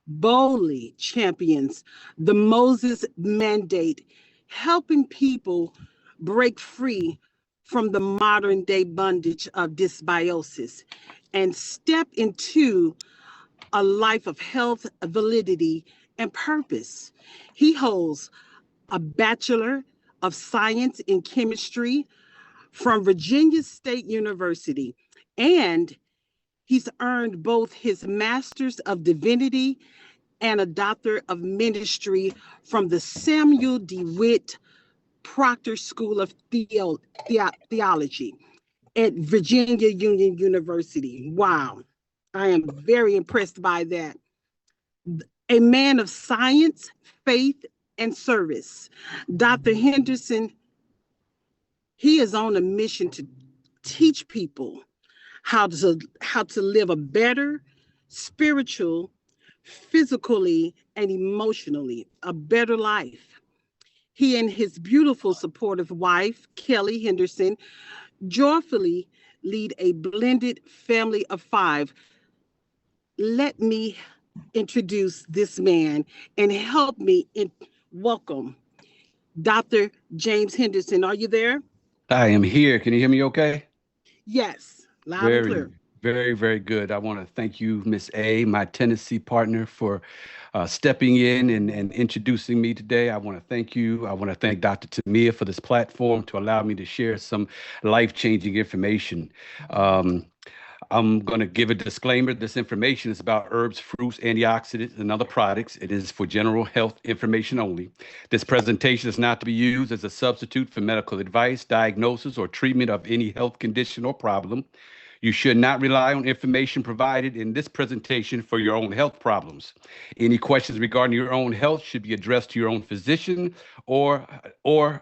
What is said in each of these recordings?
boldly champions the Moses Mandate, helping people break free from the modern day bondage of dysbiosis and step into a life of health, validity, and purpose. He holds a Bachelor of Science in Chemistry from Virginia State University, and he's earned both his Master's of Divinity and a Doctor of Ministry from the Samuel DeWitt Proctor School of Theology at Virginia Union University. Wow, I am very impressed by that. A man of science, faith, and service. Dr. Henderson, he is on a mission to teach people how to live a better spiritual, physically, and emotionally, a better life. He and his beautiful, supportive wife, Kelly Henderson, joyfully lead a blended family of five. Let me introduce this man and help me welcome Dr. James Henderson. Are you there? I am here. Can you hear me okay? Yes, loud and Very, clear. very, very good. I want to thank you, Miss A, my Tennessee partner, for stepping in and introducing me today. I want to thank you. I want to thank Dr. Tamia for this platform to allow me to share some life-changing information. Um, I'm going to give a disclaimer. This information is about herbs, fruits, antioxidants, and other products. It is for general health information only. This presentation is not to be used as a substitute for medical advice, diagnosis, or treatment of any health condition or problem. You should not rely on information provided in this presentation for your own health problems. Any questions regarding your own health should be addressed to your own physician or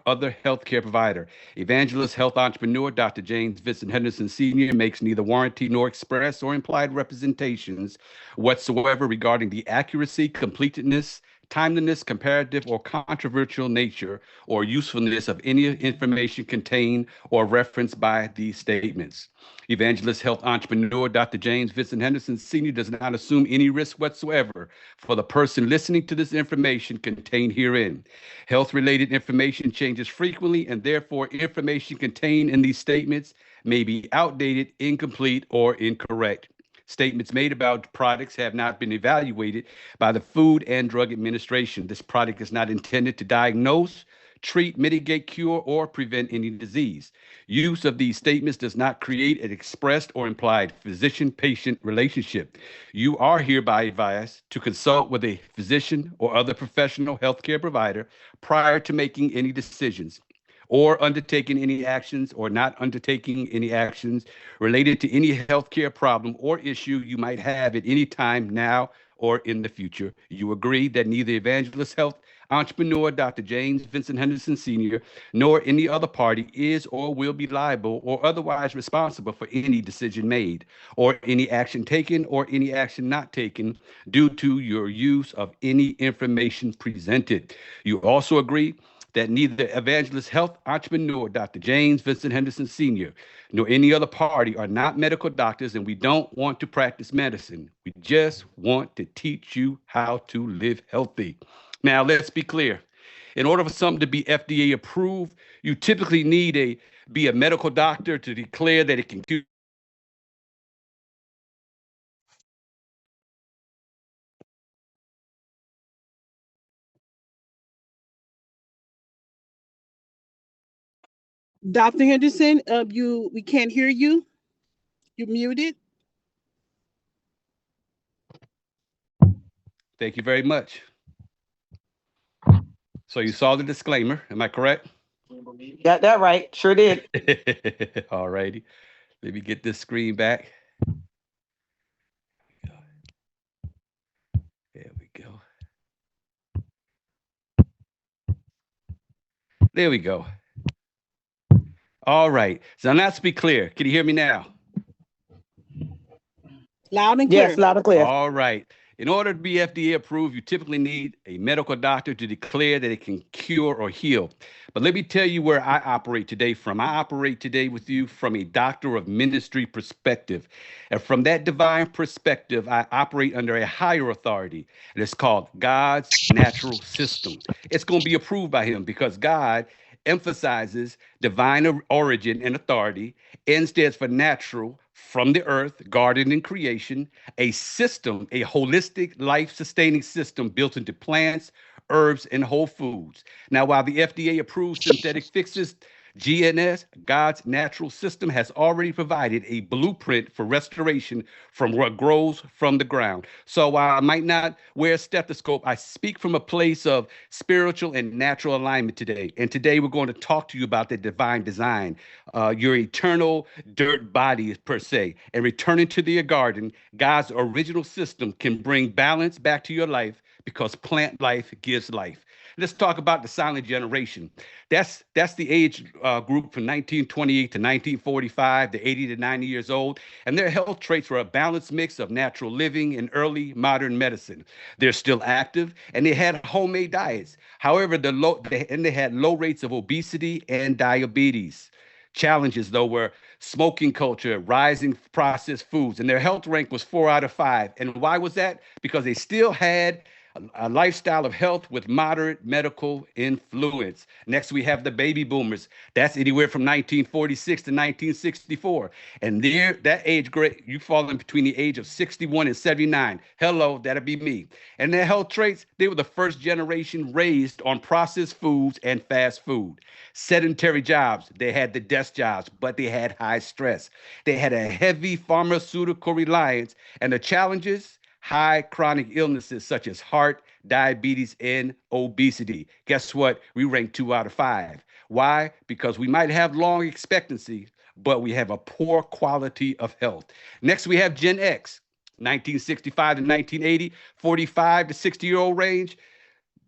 other healthcare provider. Evangelist health entrepreneur Dr. James Vincent Henderson Sr. makes neither warranty nor express or implied representations whatsoever regarding the accuracy, completeness, timeliness, comparative, or controversial nature or usefulness of any information contained or referenced by these statements. Evangelist health entrepreneur Dr. James Vincent Henderson Sr. does not assume any risk whatsoever for the person listening to this information contained herein. Health-related information changes frequently, and therefore information contained in these statements may be outdated, incomplete, or incorrect. Statements made about products have not been evaluated by the Food and Drug Administration. This product is not intended to diagnose, treat, mitigate, cure, or prevent any disease. Use of these statements does not create an expressed or implied physician-patient relationship. You are hereby advised to consult with a physician or other professional healthcare provider prior to making any decisions or undertaking any actions or not undertaking any actions related to any healthcare problem or issue you might have at any time now or in the future. You agree that neither Evangelist Health entrepreneur Dr. James Vincent Henderson Sr. nor any other party is or will be liable or otherwise responsible for any decision made or any action taken or any action not taken due to your use of any information presented. You also agree that neither Evangelist Health entrepreneur Dr. James Vincent Henderson Sr. nor any other party are not medical doctors, and we don't want to practice medicine. We just want to teach you how to live healthy. Now, let's be clear. In order for something to be FDA approved, you typically need to be a medical doctor to declare that it can cure. Dr. Henderson, we can't hear you. You're muted. Thank you very much. So you saw the disclaimer, am I correct? Got that right. Sure did. All righty. Let me get this screen back. There we go. There we go. All right. So now let's be clear. Can you hear me now? Loud and clear. Yes, loud and clear. All right. In order to be FDA approved, you typically need a medical doctor to declare that it can cure or heal. But let me tell you where I operate today from. I operate today with you from a doctor of ministry perspective. And from that divine perspective, I operate under a higher authority. And it's called God's natural system. It's going to be approved by him because God emphasizes divine origin and authority and stands for natural, from the earth, guarded in creation, a system, a holistic, life sustaining system built into plants, herbs, and whole foods. Now, while the FDA approves synthetic fixes, GNS, God's natural system, has already provided a blueprint for restoration from what grows from the ground. So while I might not wear a stethoscope, I speak from a place of spiritual and natural alignment today. And today we're going to talk to you about the divine design, your eternal dirt body, per se, and returning to the garden. God's original system can bring balance back to your life because plant life gives life. Let's talk about the silent generation. That's the age group from 1928 to 1945, the 80 to 90 years old, and their health traits were a balanced mix of natural living and early modern medicine. They're still active, and they had homemade diets. However, they had low rates of obesity and diabetes. Challenges, though, were smoking culture, rising processed foods, and their health rank was 4 out of 5. And why was that? Because they still had a lifestyle of health with moderate medical influence. Next, we have the baby boomers. That's anywhere from 1946 to 1964. And there, that age grade, you fall in between the age of 61 and 79. Hello, that'll be me. And their health traits, they were the first generation raised on processed foods and fast food. Sedentary jobs, they had the desk jobs, but they had high stress. They had a heavy pharmaceutical reliance, and the challenges, high chronic illnesses such as heart, diabetes, and obesity. Guess what? We rank 2 out of 5. Why? Because we might have long expectancy, but we have a poor quality of health. Next, we have Gen X, 1965 to 1980, 45 to 60-year-old range.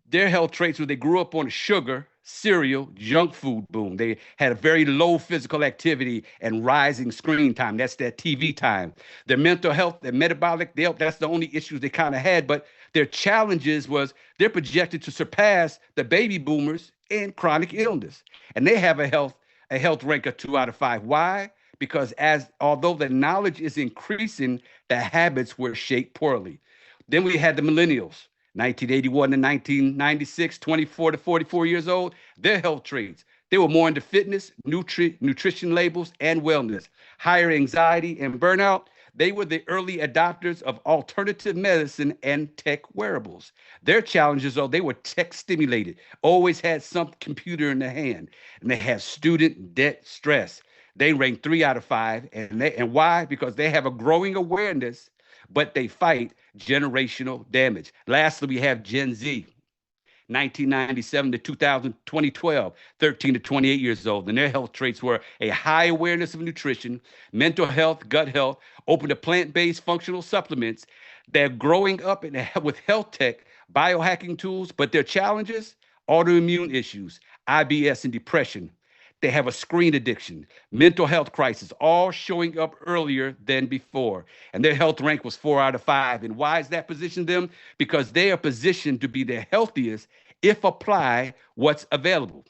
Their health traits were they grew up on sugar, cereal, junk food boom. They had a very low physical activity and rising screen time. That's their TV time. Their mental health, their metabolic health, that's the only issues they kind of had. But their challenges was they're projected to surpass the baby boomers in chronic illness. And they have a health rank of 2 out of 5. Why? Because although the knowledge is increasing, the habits were shaped poorly. Then we had the millennials. 1981 to 1996, 24 to 44 years old, their health traits. They were more into fitness, nutrition labels, and wellness. Higher anxiety and burnout. They were the early adopters of alternative medicine and tech wearables. Their challenges, though, they were tech stimulated, always had some computer in their hand, and they have student debt stress. They rank 3 out of 5. And why? Because they have a growing awareness, but they fight generational damage. Lastly, we have Gen Z, 1997 to 2012, 13 to 28 years old. And their health traits were a high awareness of nutrition, mental health, gut health, open to plant-based functional supplements. They're growing up with health tech, biohacking tools, but their challenges, autoimmune issues, IBS and depression. They have a screen addiction, mental health crisis, all showing up earlier than before. And their health rank was 4 out of 5. And why is that positioned them? Because they are positioned to be the healthiest if apply what's available.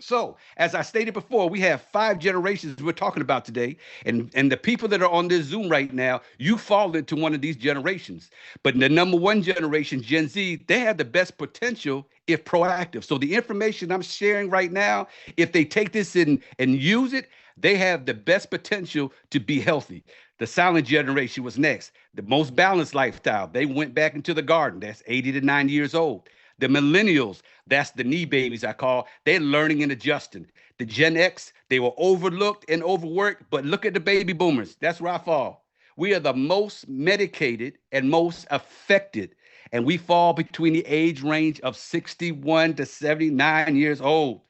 So, as I stated before, we have 5 generations we're talking about today. And the people that are on this Zoom right now, you fall into one of these generations. But the number 1 generation, Gen Z, they have the best potential if proactive. So the information I'm sharing right now, if they take this and use it, they have the best potential to be healthy. The silent generation was next. The most balanced lifestyle. They went back into the garden. That's 80 to 90 years old. The millennials, that's the knee babies I call, they're learning and adjusting. The Gen X, they were overlooked and overworked, but look at the baby boomers. That's where I fall. We are the most medicated and most affected, and we fall between the age range of 61 to 79 years old.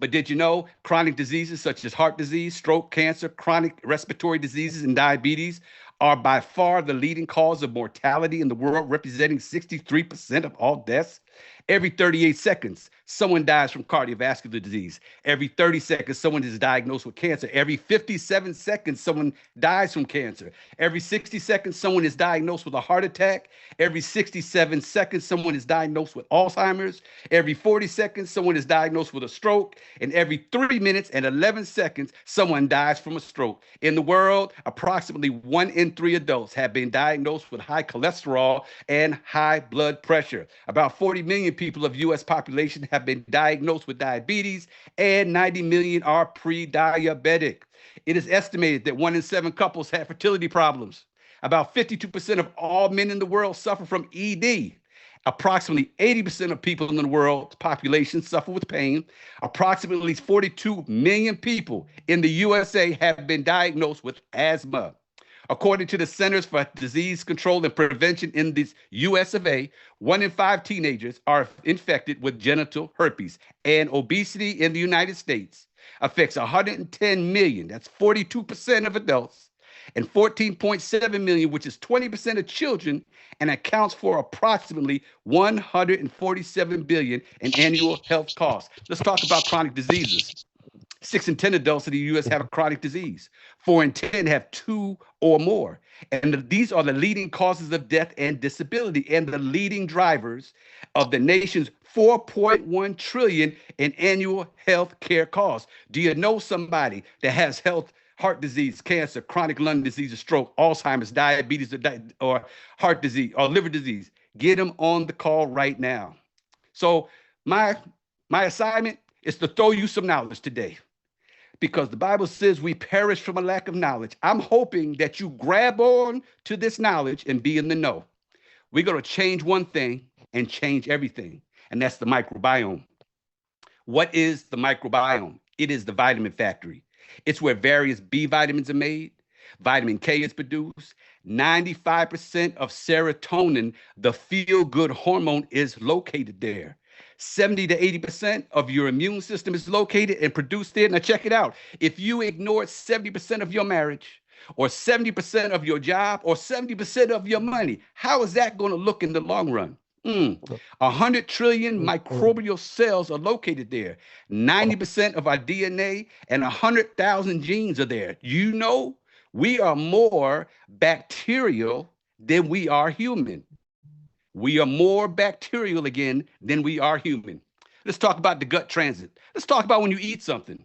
But did you know chronic diseases such as heart disease, stroke, cancer, chronic respiratory diseases, and diabetes are by far the leading cause of mortality in the world, representing 63% of all deaths? Every 38 seconds, someone dies from cardiovascular disease. Every 30 seconds, someone is diagnosed with cancer. Every 57 seconds, someone dies from cancer. Every 60 seconds, someone is diagnosed with a heart attack. Every 67 seconds, someone is diagnosed with Alzheimer's. Every 40 seconds, someone is diagnosed with a stroke. And every 3 minutes and 11 seconds, someone dies from a stroke. In the world, approximately 1 in 3 adults have been diagnosed with high cholesterol and high blood pressure. About 40 million people of U.S. population have been diagnosed with diabetes, and 90 million are pre-diabetic. It is estimated that 1 in 7 couples have fertility problems. About 52% of all men in the world suffer from ED. Approximately 80% of people in the world's population suffer with pain. Approximately 42 million people in the USA have been diagnosed with asthma. According to the Centers for Disease Control and Prevention in the US of A, 1 in 5 teenagers are infected with genital herpes, and obesity in the United States affects 110 million, that's 42% of adults, and 14.7 million, which is 20% of children, and accounts for approximately 147 billion in annual health costs. Let's talk about chronic diseases. 6 in 10 adults in the U.S. have a chronic disease. 4 in 10 have 2 or more. And these are the leading causes of death and disability, and the leading drivers of the nation's 4.1 trillion in annual health care costs. Do you know somebody that has heart disease, cancer, chronic lung disease, or stroke, Alzheimer's, diabetes, or heart disease, or liver disease? Get them on the call right now. So my assignment is to throw you some knowledge today, because the Bible says we perish from a lack of knowledge. I'm hoping that you grab on to this knowledge and be in the know. We're going to change one thing and change everything, and that's the microbiome. What is the microbiome? It is the vitamin factory. It's where various B vitamins are made. Vitamin K is produced. 95% of serotonin, the feel-good hormone, is located there. 70 to 80% of your immune system is located and produced there. Now check it out. If you ignored 70% of your marriage, or 70% of your job, or 70% of your money, how is that going to look in the long run? 100 trillion microbial cells are located there. 90% of our DNA and 100,000 genes are there. You know, we are more bacterial than we are human. We are more bacterial again than we are human. Let's talk about the gut transit. Let's talk about when you eat something.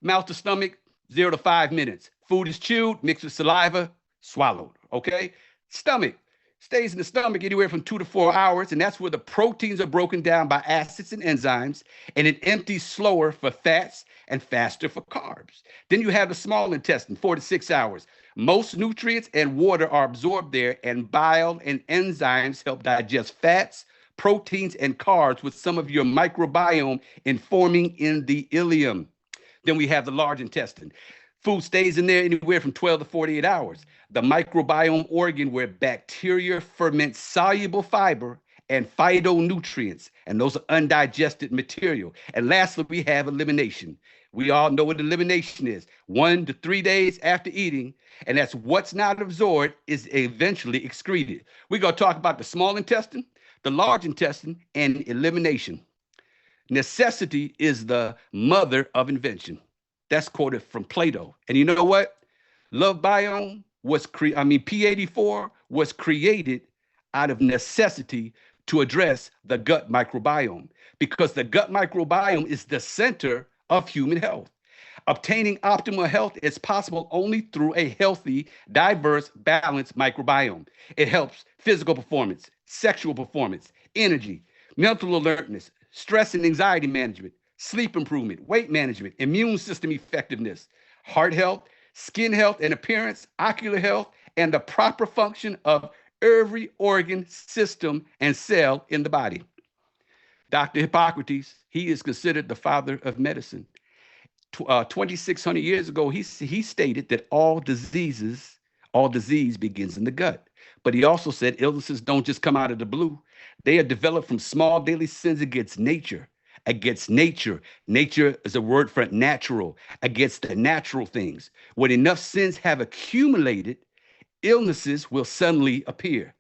Mouth to stomach, 0 to 5 minutes. Food is chewed, mixed with saliva, swallowed, okay? Stomach stays in the stomach anywhere from 2 to 4 hours, and that's where the proteins are broken down by acids and enzymes, and it empties slower for fats and faster for carbs. Then you have the small intestine, 4 to 6 hours. Most nutrients and water are absorbed there, and bile and enzymes help digest fats, proteins, and carbs, with some of your microbiome informing in the ileum. Then we have the large intestine. Food stays in there anywhere from 12 to 48 hours. The microbiome organ where bacteria ferment soluble fiber and phytonutrients, and those are undigested material. And lastly, we have elimination. We all know what elimination is. 1 to 3 days after eating, and that's what's not absorbed is eventually excreted. We're going to talk about the small intestine, the large intestine, and elimination. Necessity is the mother of invention. That's quoted from Plato. And you know what? Love Biome was P84 was created out of necessity to address the gut microbiome, because the gut microbiome is the center of human health. Obtaining optimal health is possible only through a healthy, diverse, balanced microbiome. It helps physical performance, sexual performance, energy, mental alertness, stress and anxiety management, sleep improvement, weight management, immune system effectiveness, heart health, skin health and appearance, ocular health, and the proper function of every organ, system, and cell in the body. Dr. Hippocrates, he is considered the father of medicine. 2,600 years ago, he stated that all disease begins in the gut. But he also said illnesses don't just come out of the blue. They are developed from small daily sins against nature. Nature is a word for natural, against the natural things. When enough sins have accumulated, illnesses will suddenly appear.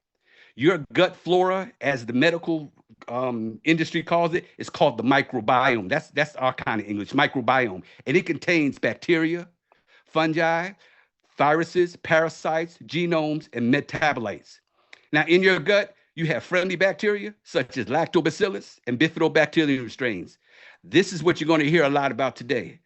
Your gut flora, as the medical industry calls it. It's called the microbiome. That's our kind of English, microbiome. And it contains bacteria, fungi, viruses, parasites, genomes, and metabolites. Now, in your gut, you have friendly bacteria, such as lactobacillus and bifidobacterium strains. This is what you're going to hear a lot about today.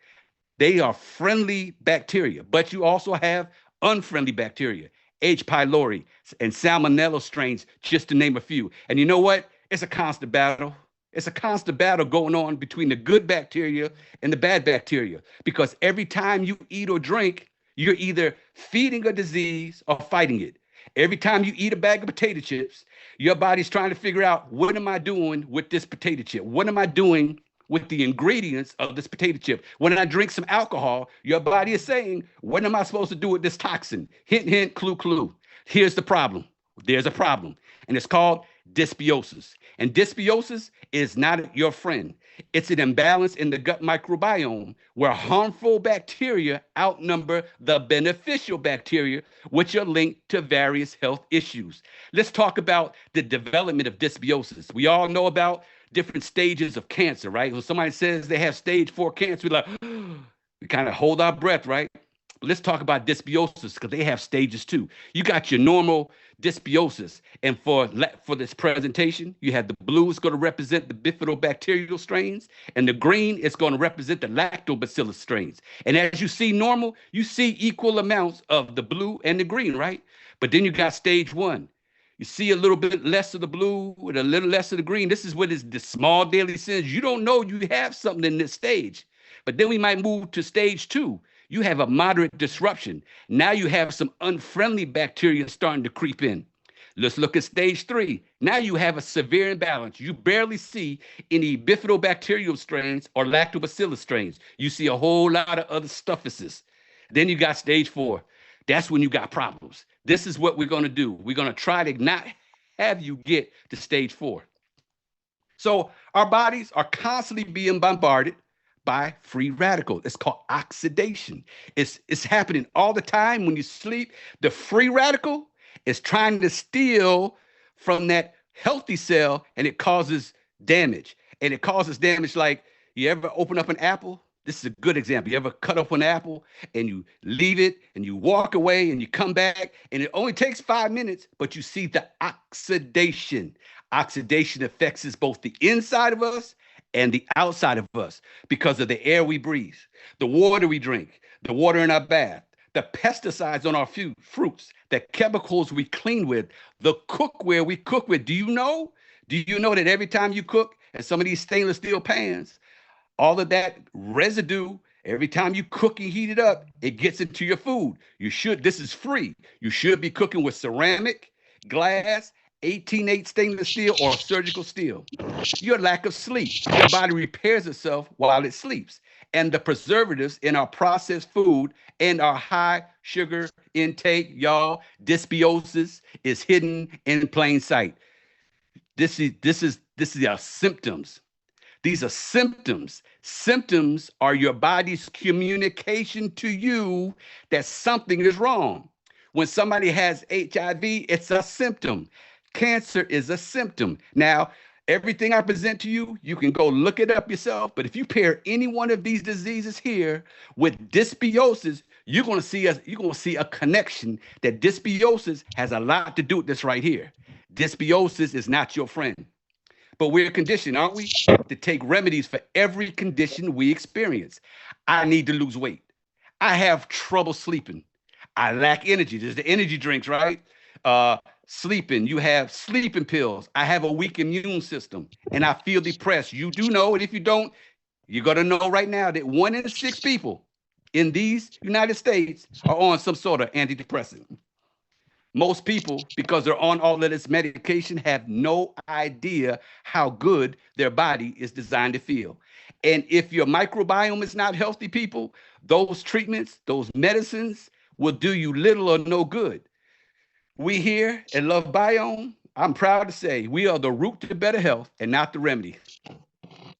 They are friendly bacteria, but you also have unfriendly bacteria, H. pylori and salmonella strains, just to name a few. And you know what? It's a constant battle. It's a constant battle going on between the good bacteria and the bad bacteria, because every time you eat or drink, you're either feeding a disease or fighting it. Every time you eat a bag of potato chips, your body's trying to figure out, what am I doing with this potato chip? What am I doing with the ingredients of this potato chip? When I drink some alcohol, your body is saying, what am I supposed to do with this toxin? Hint, hint, clue, clue. Here's the problem. There's a problem. And it's called dysbiosis. And dysbiosis is not your friend. It's an imbalance in the gut microbiome where harmful bacteria outnumber the beneficial bacteria, which are linked to various health issues. Let's talk about the development of dysbiosis. We all know about different stages of cancer, right? When somebody says they have stage 4 cancer, we're like, we kind of hold our breath, right? Let's talk about dysbiosis, because they have stages too. You got your normal dysbiosis. And for this presentation, you have the blue is going to represent the bifidobacterial strains, and the green is going to represent the lactobacillus strains. And as you see normal, you see equal amounts of the blue and the green, right? But then you got stage 1. You see a little bit less of the blue with a little less of the green. This is what is the small daily sins. You don't know you have something in this stage. But then we might move to stage 2. You have a moderate disruption. Now you have some unfriendly bacteria starting to creep in. Let's look at stage 3. Now you have a severe imbalance. You barely see any bifidobacterial strains or lactobacillus strains. You see a whole lot of other stuffuses. Then you got stage 4. That's when you got problems. This is what we're going to do. We're going to try to not have you get to stage 4. So our bodies are constantly being bombarded by free radicals. It's called oxidation. It's happening all the time when you sleep. The free radical is trying to steal from that healthy cell, and it causes damage. And it causes damage like, you ever open up an apple? This is a good example. You ever cut up an apple and you leave it and you walk away and you come back, and it only takes 5 minutes, but you see the oxidation. Oxidation affects both the inside of us and the outside of us because of the air we breathe, the water we drink, the water in our bath, the pesticides on our fruits, the chemicals we clean with, the cookware we cook with. Do you know that every time you cook in some of these stainless steel pans, all of that residue, every time you cook and heat it up, it gets into your food. This is free. You should be cooking with ceramic, glass, 18-8 stainless steel, or surgical steel. Your lack of sleep. Your body repairs itself while it sleeps. And the preservatives in our processed food and our high sugar intake, y'all, dysbiosis is hidden in plain sight. This is our symptoms. These are symptoms. Symptoms are your body's communication to you that something is wrong. When somebody has HIV, it's a symptom. Cancer is a symptom. Now, everything I present to you, you can go look it up yourself. But if you pair any one of these diseases here with dysbiosis, you're going to see a connection that dysbiosis has a lot to do with this right here. Dysbiosis is not your friend. But we're conditioned, aren't we, to take remedies for every condition we experience. I need to lose weight. I have trouble sleeping. I lack energy. There's the energy drinks, right? Sleeping. You have sleeping pills. I have a weak immune system, and I feel depressed. You do know, and if you don't, you're going to know right now that 1 in 6 people in these United States are on some sort of antidepressant. Most people, because they're on all of this medication, have no idea how good their body is designed to feel. And if your microbiome is not healthy, people, those treatments, those medicines will do you little or no good. We here at Love Biome, I'm proud to say we are the root to better health and not the remedy.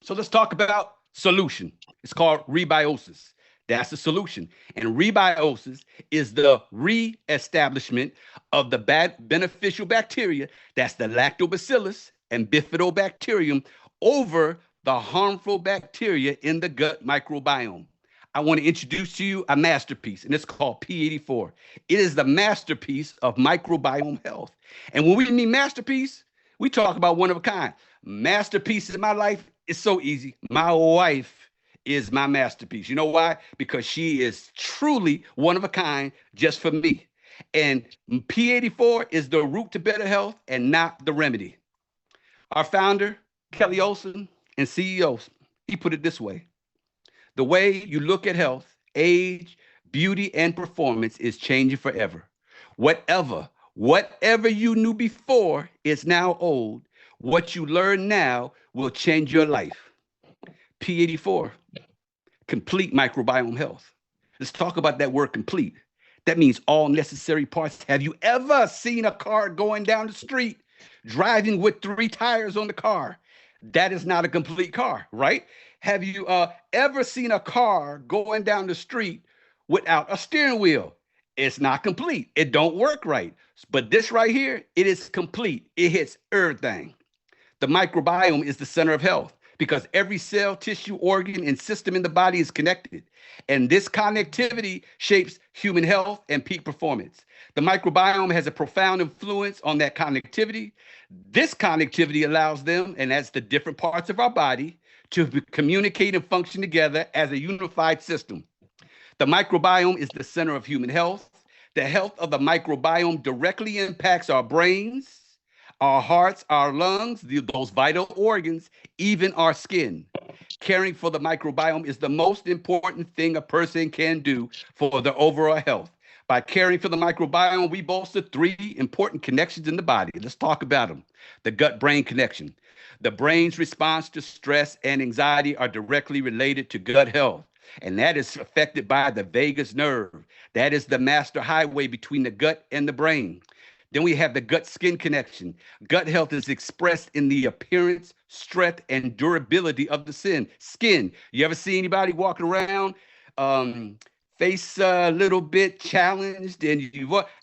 So let's talk about solution. It's called rebiosis. That's the solution. And rebiosis is the reestablishment of the beneficial bacteria. That's the lactobacillus and bifidobacterium over the harmful bacteria in the gut microbiome. I want to introduce to you a masterpiece, and it's called P84. It is the masterpiece of microbiome health. And when we mean masterpiece, we talk about one of a kind. Masterpiece in my life is so easy. My wife is my masterpiece. You know why? Because she is truly one of a kind just for me. And P84 is the route to better health and not the remedy. Our founder, Kelly Olson, and CEO, he put it this way: the way you look at health, age, beauty, and performance is changing forever. Whatever you knew before is now old. What you learn now will change your life. P84, complete microbiome health. Let's talk about that word complete. That means all necessary parts. Have you ever seen a car going down the street, driving with 3 tires on the car? That is not a complete car, right? Have you ever seen a car going down the street without a steering wheel? It's not complete. It don't work right. But this right here, it is complete. It hits everything. The microbiome is the center of health because every cell, tissue, organ, and system in the body is connected. And this connectivity shapes human health and peak performance. The microbiome has a profound influence on that connectivity. This connectivity allows them, and that's the different parts of our body, to communicate and function together as a unified system. The microbiome is the center of human health. The health of the microbiome directly impacts our brains, our hearts, our lungs, those vital organs, even our skin. Caring for the microbiome is the most important thing a person can do for their overall health. By caring for the microbiome, we bolster 3 important connections in the body. Let's talk about them. The gut-brain connection. The brain's response to stress and anxiety are directly related to gut health, and that is affected by the vagus nerve. That is the master highway between the gut and the brain. Then we have the gut-skin connection. Gut health is expressed in the appearance, strength, and durability of the skin. You ever see anybody walking around, face a little bit challenged, and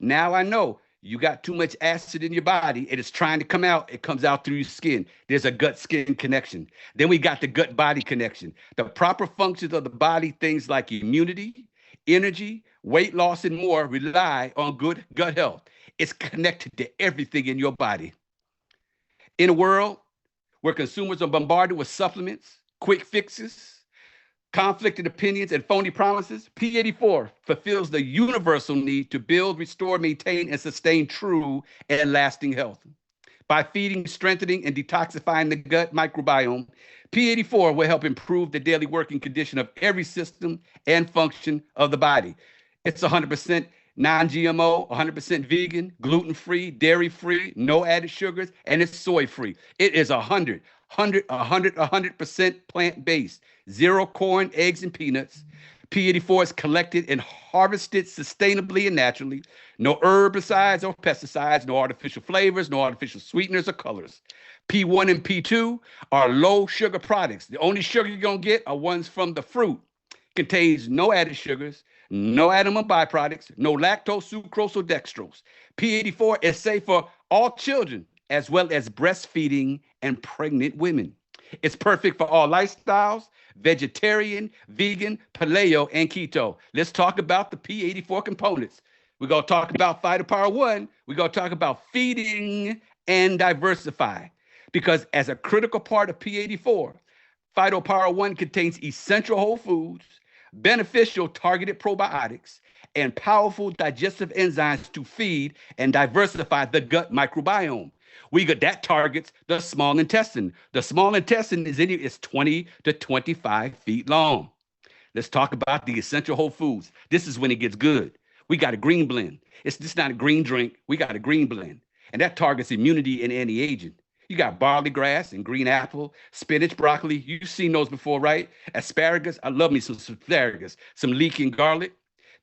now I know you got too much acid in your body. It is trying to come out. It comes out through your skin. There's a gut-skin connection. Then we got the gut-body connection. The proper functions of the body, things like immunity, energy, weight loss, and more, rely on good gut health. It's connected to everything in your body. In a world where consumers are bombarded with supplements, quick fixes, conflicted opinions, and phony promises, P84 fulfills the universal need to build, restore, maintain, and sustain true and lasting health. By feeding, strengthening, and detoxifying the gut microbiome, P84 will help improve the daily working condition of every system and function of the body. It's 100% non-GMO, 100% vegan, gluten-free, dairy-free, no added sugars, and it's soy-free. It is 100% plant-based, 0 corn, eggs, and peanuts. P84 is collected and harvested sustainably and naturally. No herbicides or pesticides, no artificial flavors, no artificial sweeteners or colors. P1 and P2 are low sugar products. The only sugar you're going to get are ones from the fruit. Contains no added sugars, no animal byproducts, no lactose, sucrose, or dextrose. P84 is safe for all children, as well as breastfeeding and pregnant women. It's perfect for all lifestyles, vegetarian, vegan, paleo, and keto. Let's talk about the P84 components. We're going to talk about Phytopower 1. We're going to talk about feeding and diversify. Because as a critical part of P84, Phytopower 1 contains essential whole foods, beneficial targeted probiotics, and powerful digestive enzymes to feed and diversify the gut microbiome. That targets the small intestine. The small intestine is 20 to 25 feet long. Let's talk about the essential whole foods. This is when it gets good. We got a green blend. It's just not a green drink. We got a green blend. And that targets immunity and anti-aging. You got barley grass and green apple, spinach, broccoli. You've seen those before, right? Asparagus. I love me some asparagus. Some leek and garlic.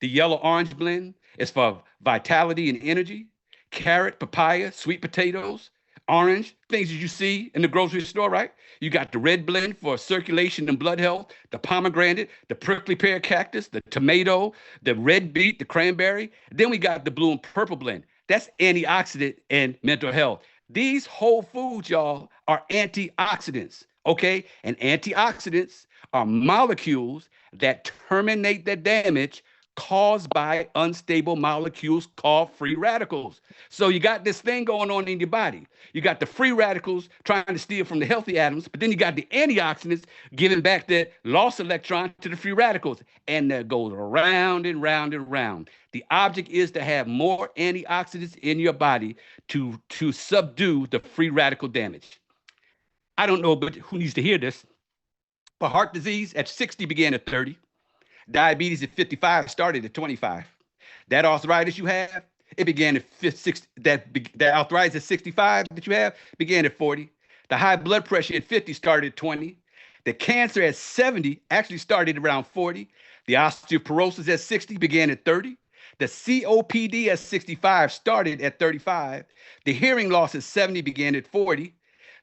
The yellow-orange blend is for vitality and energy. Carrot, papaya, sweet potatoes, orange, things that you see in the grocery store, right? You got the red blend for circulation and blood health, the pomegranate, the prickly pear cactus, the tomato, the red beet, the cranberry. Then we got the blue and purple blend. That's antioxidant and mental health. These whole foods, y'all, are antioxidants, okay? And antioxidants are molecules that terminate the damage caused by unstable molecules called free radicals. So you got this thing going on in your body. You got the free radicals trying to steal from the healthy atoms, but then you got the antioxidants giving back that lost electron to the free radicals. And that goes around and round and round. The object is to have more antioxidants in your body to subdue the free radical damage. I don't know, but who needs to hear this? But heart disease at 60 began at 30. Diabetes at 55 started at 25. That arthritis you have, it began at 60. That arthritis at 65 that you have began at 40. The high blood pressure at 50 started at 20. The cancer at 70 actually started around 40. The osteoporosis at 60 began at 30. The COPD at 65 started at 35. The hearing loss at 70 began at 40.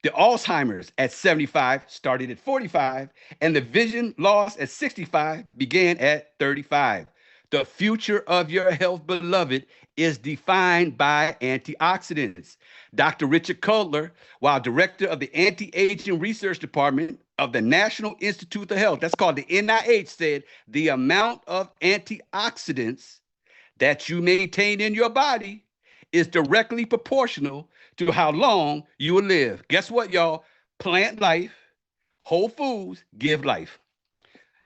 The Alzheimer's at 75 started at 45, and the vision loss at 65 began at 35. The future of your health, beloved, is defined by antioxidants. Dr. Richard Cutler, while director of the Anti-Aging Research Department of the National Institute of Health, that's called the NIH, said the amount of antioxidants that you maintain in your body is directly proportional to how long you will live. Guess what, y'all? Plant life, whole foods give life.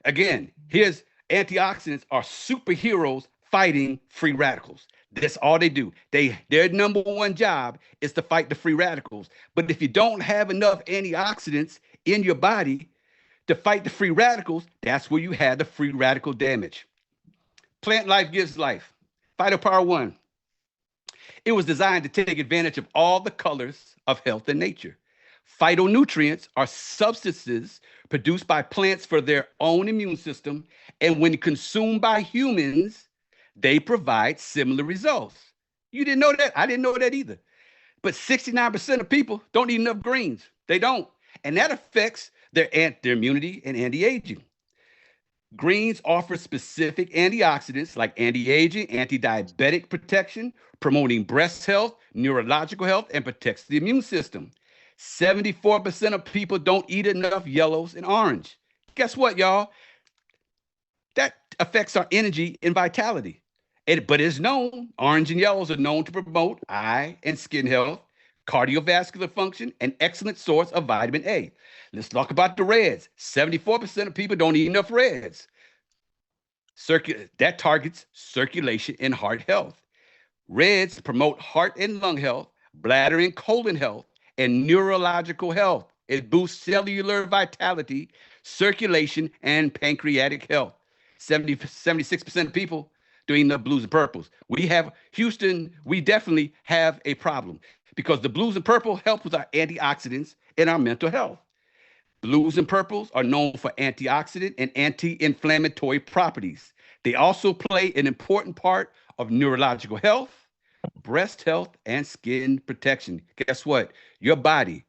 Again, here's antioxidants are superheroes fighting free radicals. That's all they do. Their number one job is to fight the free radicals. But if you don't have enough antioxidants in your body to fight the free radicals, that's where you have the free radical damage. Plant life gives life. Phytopower 1. It was designed to take advantage of all the colors of health and nature. Phytonutrients are substances produced by plants for their own immune system, and when consumed by humans, they provide similar results. You didn't know that? I didn't know that either. But 69% of people don't eat enough greens. They don't. And that affects their immunity and anti-aging. Greens offer specific antioxidants like anti-aging, anti-diabetic protection, promoting breast health, neurological health, and protects the immune system. 74% of people don't eat enough yellows and orange. Guess what, y'all? That affects our energy and vitality. But it's known, orange and yellows are known to promote eye and skin health, cardiovascular function, and excellent source of vitamin A. Let's talk about the reds. 74% of people don't eat enough reds. That targets circulation and heart health. Reds promote heart and lung health, bladder and colon health, and neurological health. It boosts cellular vitality, circulation, and pancreatic health. 76% of people doing the blues and purples. Houston, we definitely have a problem because the blues and purple help with our antioxidants and our mental health. Blues and purples are known for antioxidant and anti-inflammatory properties. They also play an important part of neurological health, breast health, and skin protection. Guess what? Your body,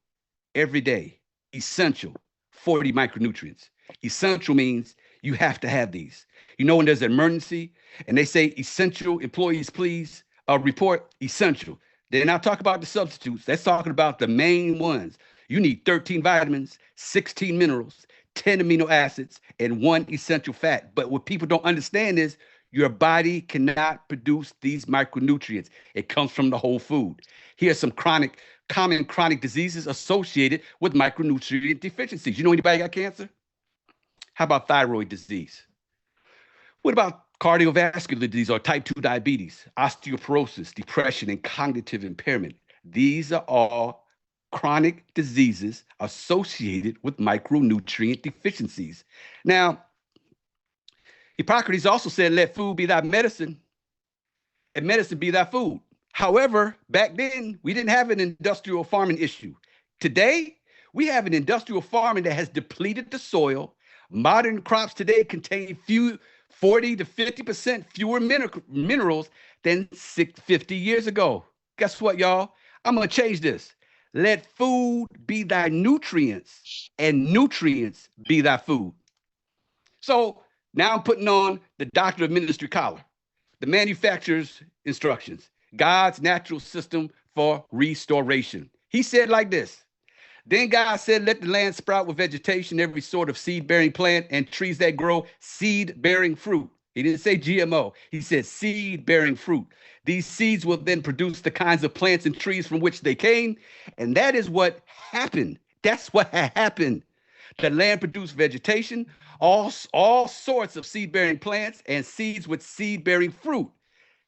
every day, essential 40 micronutrients. Essential means you have to have these. You know, when there's an emergency and they say essential employees, please report essential. They're not talking about the substitutes. They're talking about the main ones. You need 13 vitamins, 16 minerals, 10 amino acids, and 1 essential fat. But what people don't understand is your body cannot produce these micronutrients. It comes from the whole food. Here's some common chronic diseases associated with micronutrient deficiencies. You know anybody got cancer? How about thyroid disease? What about cardiovascular disease or type 2 diabetes, osteoporosis, depression, and cognitive impairment? These are all chronic diseases associated with micronutrient deficiencies. Now, Hippocrates also said, let food be thy medicine and medicine be thy food. However, back then, we didn't have an industrial farming issue. Today, we have an industrial farming that has depleted the soil. Modern crops today contain 40 to 50% fewer minerals than 50 years ago. Guess what, y'all? I'm going to change this. Let food be thy nutrients and nutrients be thy food. So now I'm putting on the Doctor of Ministry collar, the manufacturer's instructions, God's natural system for restoration. He said like this. Then God said, let the land sprout with vegetation, every sort of seed-bearing plant and trees that grow seed-bearing fruit. He didn't say GMO. He said seed-bearing fruit. These seeds will then produce the kinds of plants and trees from which they came. And that is what happened. That's what happened. The land produced vegetation, all sorts of seed-bearing plants and seeds with seed-bearing fruit.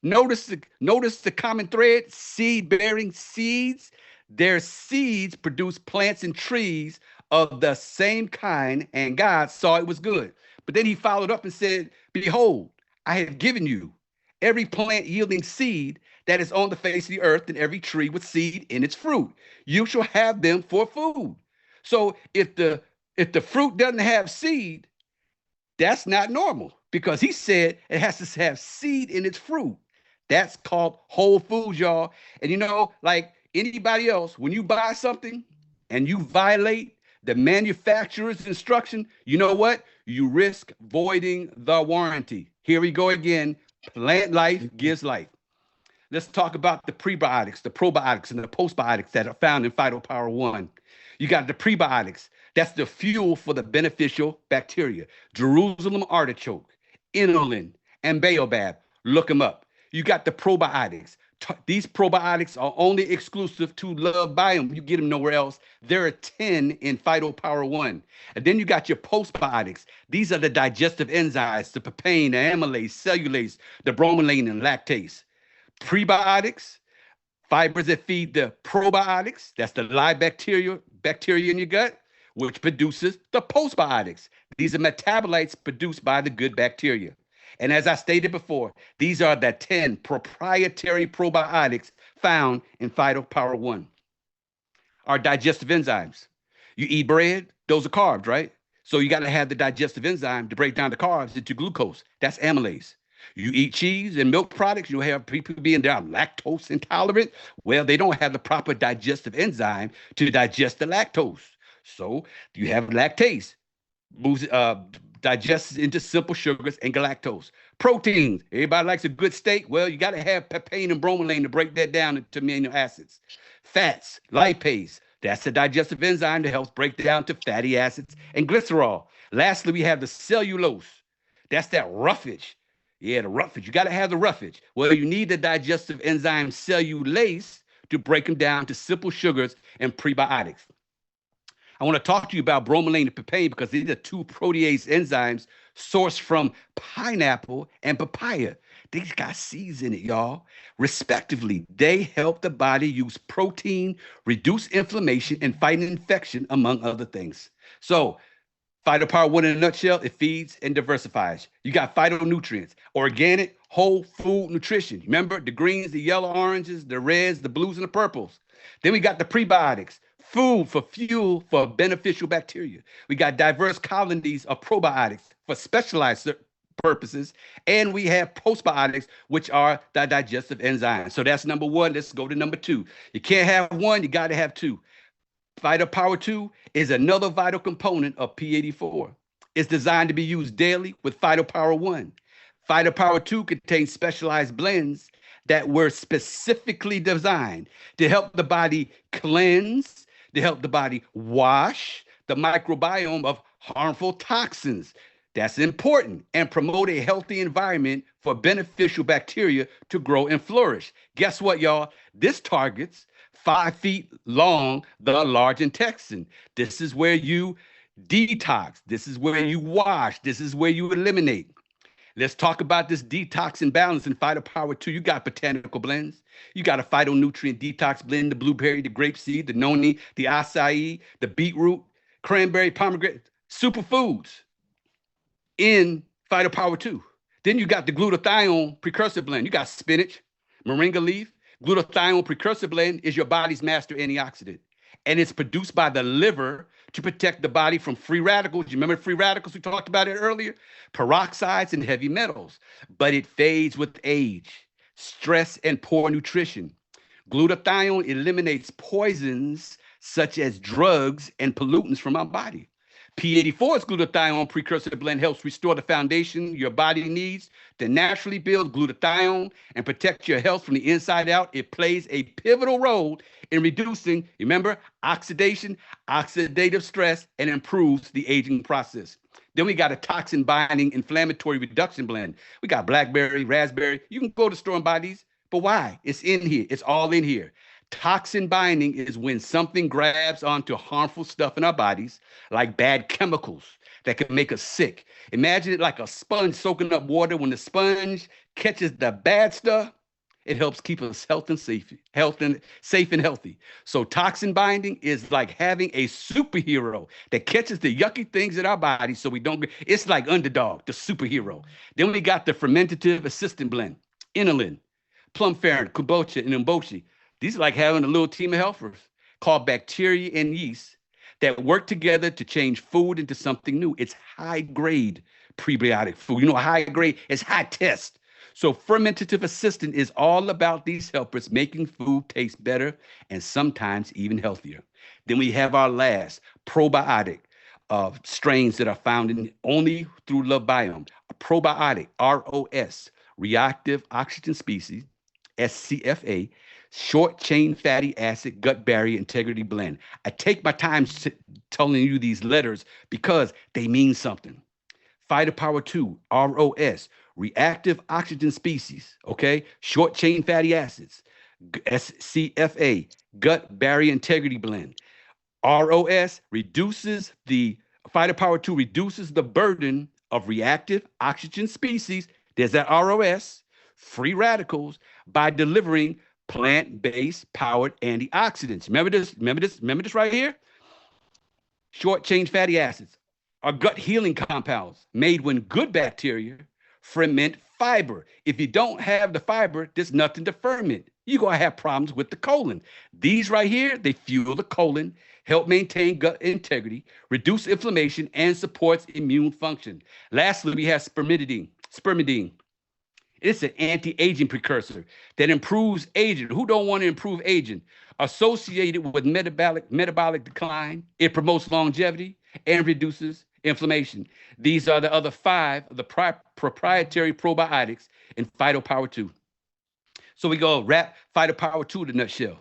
Notice the common thread, seed-bearing seeds. Their seeds produce plants and trees of the same kind, and God saw it was good. But then he followed up and said, behold, I have given you every plant yielding seed that is on the face of the earth, and every tree with seed in its fruit. You shall have them for food. So if the fruit doesn't have seed, that's not normal, because he said it has to have seed in its fruit. That's called whole foods, y'all. And you know, like anybody else, when you buy something and you violate the manufacturer's instruction, you know what? You risk voiding the warranty. Here we go again. Plant life gives life. Let's talk about the prebiotics, the probiotics, and the postbiotics that are found in Phytopower 1. You got the prebiotics. That's the fuel for the beneficial bacteria. Jerusalem artichoke, inulin, and baobab. Look them up. You got the probiotics. These probiotics are only exclusive to Love Biome. You get them nowhere else. There are 10 in Phytopower 1. And then you got your postbiotics. These are the digestive enzymes, the papain, the amylase, cellulase, the bromelain, and lactase. Prebiotics, fibers that feed the probiotics. That's the live bacteria in your gut, which produces the postbiotics. These are metabolites produced by the good bacteria. And as I stated before, these are the 10 proprietary probiotics found in Phytopower 1. Our digestive enzymes. You eat bread, those are carbs, right? So you got to have the digestive enzyme to break down the carbs into glucose. That's amylase. You eat cheese and milk products, you have people being there lactose intolerant. Well, they don't have the proper digestive enzyme to digest the lactose. So you have lactase, moves, digests into simple sugars and galactose. Proteins, everybody likes a good steak. Well, you got to have papain and bromelain to break that down into amino acids. Fats, lipase, that's the digestive enzyme that helps break down to fatty acids and glycerol. Lastly, we have the cellulose. That's that roughage. Yeah, the roughage. You got to have the roughage. Well, you need the digestive enzyme cellulase to break them down to simple sugars and prebiotics. I want to talk to you about bromelain and papain because these are two protease enzymes sourced from pineapple and papaya. These got seeds in it, y'all. Respectively, they help the body use protein, reduce inflammation, and fight an infection, among other things. So, Phytopower 1 in a nutshell, it feeds and diversifies. You got phytonutrients, organic, whole food nutrition. Remember the greens, the yellow, oranges, the reds, the blues, and the purples. Then we got the prebiotics, food for fuel for beneficial bacteria. We got diverse colonies of probiotics for specialized purposes. And we have postbiotics, which are the digestive enzymes. So that's number one. Let's go to number two. You can't have one, you got to have two. Phytopower 2 is another vital component of P84. It's designed to be used daily with Phytopower 1. Phytopower 2 contains specialized blends that were specifically designed to help the body cleanse, to help the body wash the microbiome of harmful toxins. That's important, and promote a healthy environment for beneficial bacteria to grow and flourish. Guess what, y'all? This targets 5 feet long, the large intestine. This is where you detox. This is where you wash. This is where you eliminate. Let's talk about this detox and balance in Phytopower 2. You got botanical blends. You got a phytonutrient detox blend, the blueberry, the grapeseed, the noni, the acai, the beetroot, cranberry, pomegranate, superfoods in Phytopower 2. Then you got the glutathione precursor blend. You got spinach, moringa leaf. Glutathione precursor blend is your body's master antioxidant, and it's produced by the liver to protect the body from free radicals. You remember free radicals? We talked about it earlier. Peroxides and heavy metals, but it fades with age, stress, and poor nutrition. Glutathione eliminates poisons such as drugs and pollutants from our body. P84's glutathione precursor blend helps restore the foundation your body needs to naturally build glutathione and protect your health from the inside out. It plays a pivotal role in reducing, remember, oxidation, oxidative stress, and improves the aging process. Then we got a toxin binding inflammatory reduction blend. We got blackberry, raspberry. You can go to the store and buy these, but why? It's in here. It's all in here. Toxin binding is when something grabs onto harmful stuff in our bodies, like bad chemicals that can make us sick. Imagine it like a sponge soaking up water. When the sponge catches the bad stuff, it helps keep us safe and healthy. So toxin binding is like having a superhero that catches the yucky things in our body so we don't, it's like Underdog, the superhero. Then we got the fermentative assistant blend, inulin, plum farrin, kombucha, and umboshi. These are like having a little team of helpers called bacteria and yeast that work together to change food into something new. It's high grade prebiotic food. You know, high grade is high test. So fermentative assistant is all about these helpers making food taste better and sometimes even healthier. Then we have our last probiotic strains that are found in only through Love Biome. A probiotic, ROS, reactive oxygen species, SCFA, short chain fatty acid gut barrier integrity blend. I take my time telling you these letters because they mean something. Phytopower 2, ROS, reactive oxygen species, okay? Short chain fatty acids, SCFA, gut barrier integrity blend. ROS reduces the, Phytopower 2 reduces the burden of reactive oxygen species, there's that ROS, free radicals, by delivering plant-based powered antioxidants. Remember this right here? Short chain fatty acids are gut healing compounds made when good bacteria ferment fiber. If you don't have the fiber, there's nothing to ferment. You're going to have problems with the colon. These right here, they fuel the colon, help maintain gut integrity, reduce inflammation, and supports immune function. Lastly, we have spermidine. It's an anti-aging precursor that improves aging. Who don't want to improve aging? Associated with metabolic decline, it promotes longevity and reduces inflammation. These are the other 5 of the proprietary probiotics in Phytopower 2. So we go wrap Phytopower 2 in a nutshell.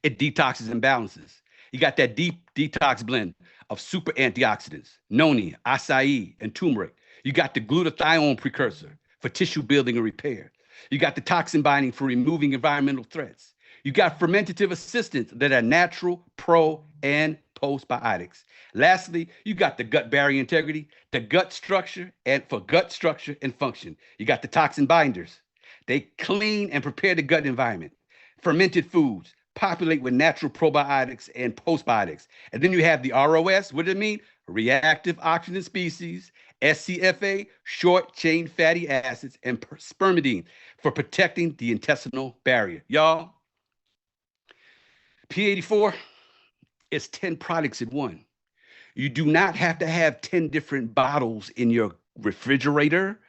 It detoxes and balances. You got that deep detox blend of super antioxidants, noni, acai, and turmeric. You got the glutathione precursor for tissue building and repair. You got the toxin binding for removing environmental threats. You got fermentative assistants that are natural, pro, and postbiotics. Lastly, you got the gut barrier integrity, the gut structure, and for gut structure and function. You got the toxin binders. They clean and prepare the gut environment. Fermented foods populate with natural probiotics and postbiotics. And then you have the ROS. What does it mean? Reactive oxygen species, SCFA, short chain fatty acids, and spermidine for protecting the intestinal barrier. Y'all, P84 is 10 products in one. You do not have to have 10 different bottles in your refrigerator.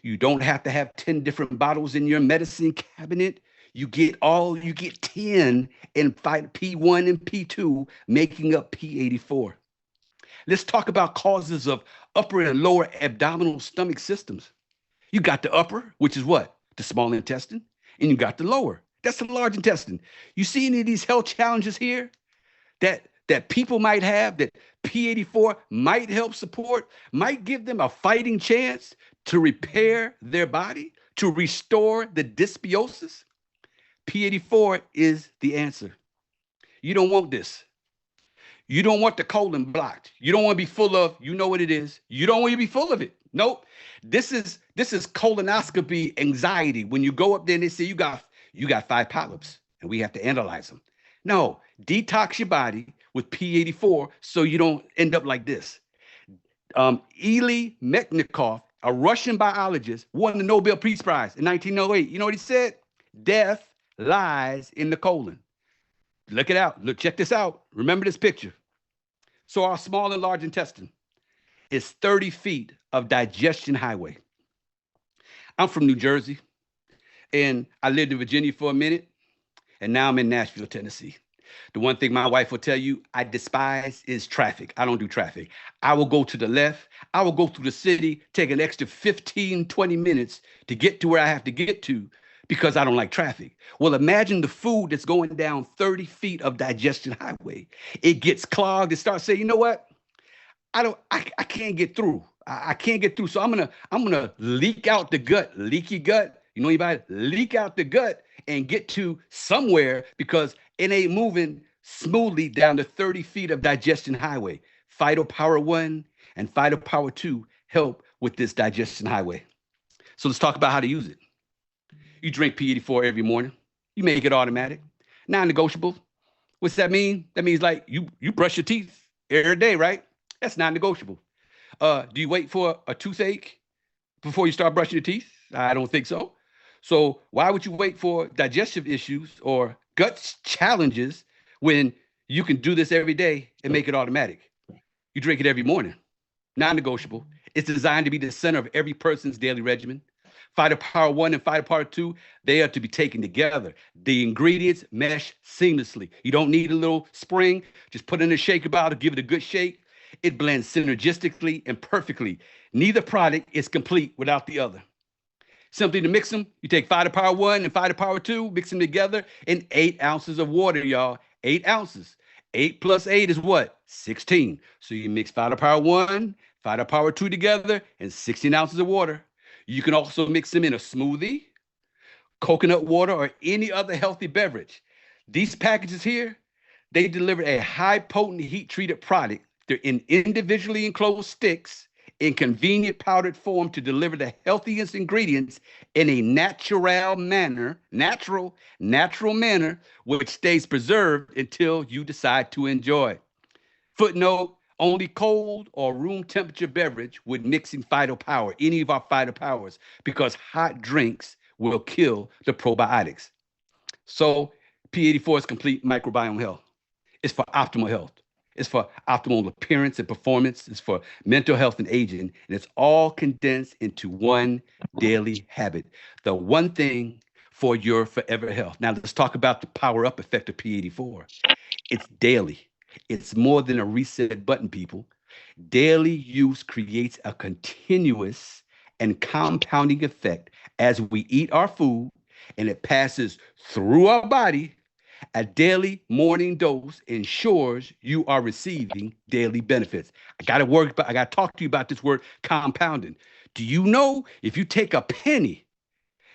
You don't have to have 10 different bottles in your medicine cabinet. You get 10 in P1 and P2, making up P84. Let's talk about causes of upper and lower abdominal stomach systems. You got the upper, which is what? The small intestine. And you got the lower. That's the large intestine. You see any of these health challenges here that people might have, that P84 might help support, might give them a fighting chance to repair their body, to restore the dysbiosis? P84 is the answer. You don't want this. You don't want the colon blocked. You don't want to be full of, you know what it is. You don't want to be full of it. Nope. This is colonoscopy anxiety. When you go up there and they say you got 5 polyps and we have to analyze them. No, detox your body with P84 so you don't end up like this. Eli Mechnikov, a Russian biologist, won the Nobel Peace Prize in 1908. You know what he said? Death lies in the colon. Look it out. Look, check this out. Remember this picture. So our small and large intestine is 30 feet of digestion highway. I'm from New Jersey, and I lived in Virginia for a minute, and now I'm in Nashville, Tennessee. The one thing my wife will tell you I despise is traffic. I don't do traffic. I will go to the left. I will go through the city, take an extra 15, 20 minutes to get to where I have to get to because I don't like traffic. Well, imagine the food that's going down 30 feet of digestion highway. It gets clogged. It starts saying, you know what? I can't get through. I can't get through. So I'm gonna leak out the gut, leaky gut. You know anybody? Leak out the gut and get to somewhere because it ain't moving smoothly down the 30 feet of digestion highway. Phytopower 1 and Phytopower 2 help with this digestion highway. So let's talk about how to use it. You drink P84 every morning. You make it automatic, non-negotiable. What's that mean? That means like you brush your teeth every day, right? That's non-negotiable. Do you wait for a toothache before you start brushing your teeth? I don't think so. So why would you wait for digestive issues or gut challenges when you can do this every day and make it automatic? You drink it every morning, non-negotiable. It's designed to be the center of every person's daily regimen. Phytopower 1 and Phytopower 2, they are to be taken together. The ingredients mesh seamlessly. You don't need a little spring. Just put it in a shaker bottle, give it a good shake. It blends synergistically and perfectly. Neither product is complete without the other. Simply to mix them, you take Phytopower 1 and Phytopower 2, mix them together in 8 ounces of water, y'all. 8 ounces. 8 plus 8 is what? 16. So you mix Phytopower 1, Phytopower 2 together in 16 ounces of water. You can also mix them in a smoothie, coconut water, or any other healthy beverage. These packages here, they deliver a high potent heat treated product. They're in individually enclosed sticks in convenient powdered form to deliver the healthiest ingredients in a natural manner, which stays preserved until you decide to enjoy. Footnote, only cold or room temperature beverage with mixing Phytopower, any of our Phytopowers, because hot drinks will kill the probiotics. So P84 is complete microbiome health. It's for optimal health. It's for optimal appearance and performance. It's for mental health and aging. And it's all condensed into one daily habit. The one thing for your forever health. Now let's talk about the power up effect of P84. It's daily. It's more than a reset button, people. Daily use creates a continuous and compounding effect as we eat our food and it passes through our body. A daily morning dose ensures you are receiving daily benefits. I got to talk to you about this word compounding. Do you know if you take a penny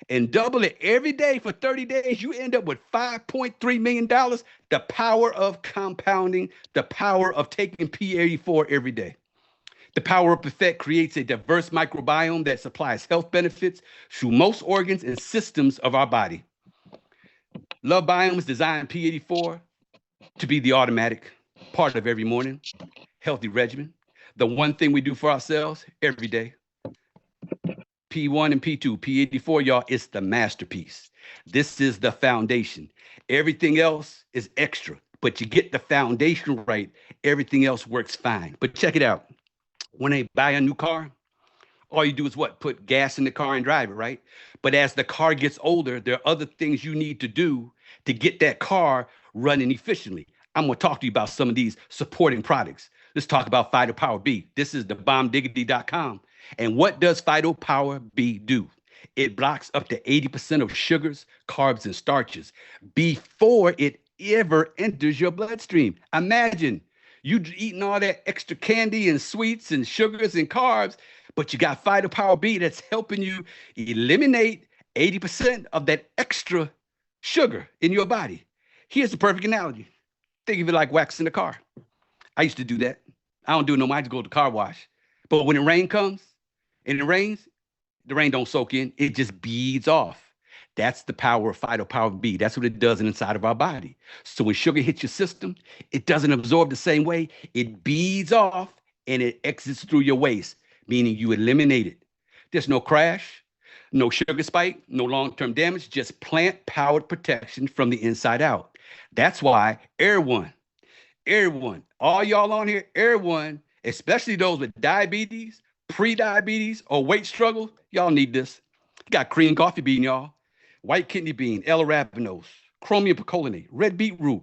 and double it every day for 30 days, you end up with $5.3 million? The power of compounding, the power of taking P84 every day. The power up effect creates a diverse microbiome that supplies health benefits through most organs and systems of our body. Love Biomes designed P84 to be the automatic part of every morning, healthy regimen. The one thing we do for ourselves every day. P1 and P2, P84, y'all, it's the masterpiece. This is the foundation. Everything else is extra, but you get the foundation right, everything else works fine. But check it out. When they buy a new car, all you do is what? Put gas in the car and drive it, right? But as the car gets older, there are other things you need to do to get that car running efficiently. I'm going to talk to you about some of these supporting products. Let's talk about Phytopower B. This is the bombdiggity.com. And what does Phytopower B do? It blocks up to 80% of sugars, carbs, and starches before it ever enters your bloodstream. Imagine you eating all that extra candy and sweets and sugars and carbs, but you got Phytopower B that's helping you eliminate 80% of that extra sugar in your body. Here's the perfect analogy. Think of it like waxing the car. I used to do that. I don't do it no more. I just go to the car wash. But when the rain comes and it rains, the rain don't soak in. It just beads off. That's the power of Phytopower B. That's what it does inside of our body. So when sugar hits your system, it doesn't absorb the same way. It beads off and it exits through your waist, meaning you eliminate it. There's no crash, no sugar spike, no long-term damage, just plant-powered protection from the inside out. That's why everyone, all y'all on here, everyone, especially those with diabetes, pre-diabetes, or weight struggle, y'all need this. You got green coffee bean, y'all. White kidney bean, L-arabinose, chromium picolinate, red beetroot,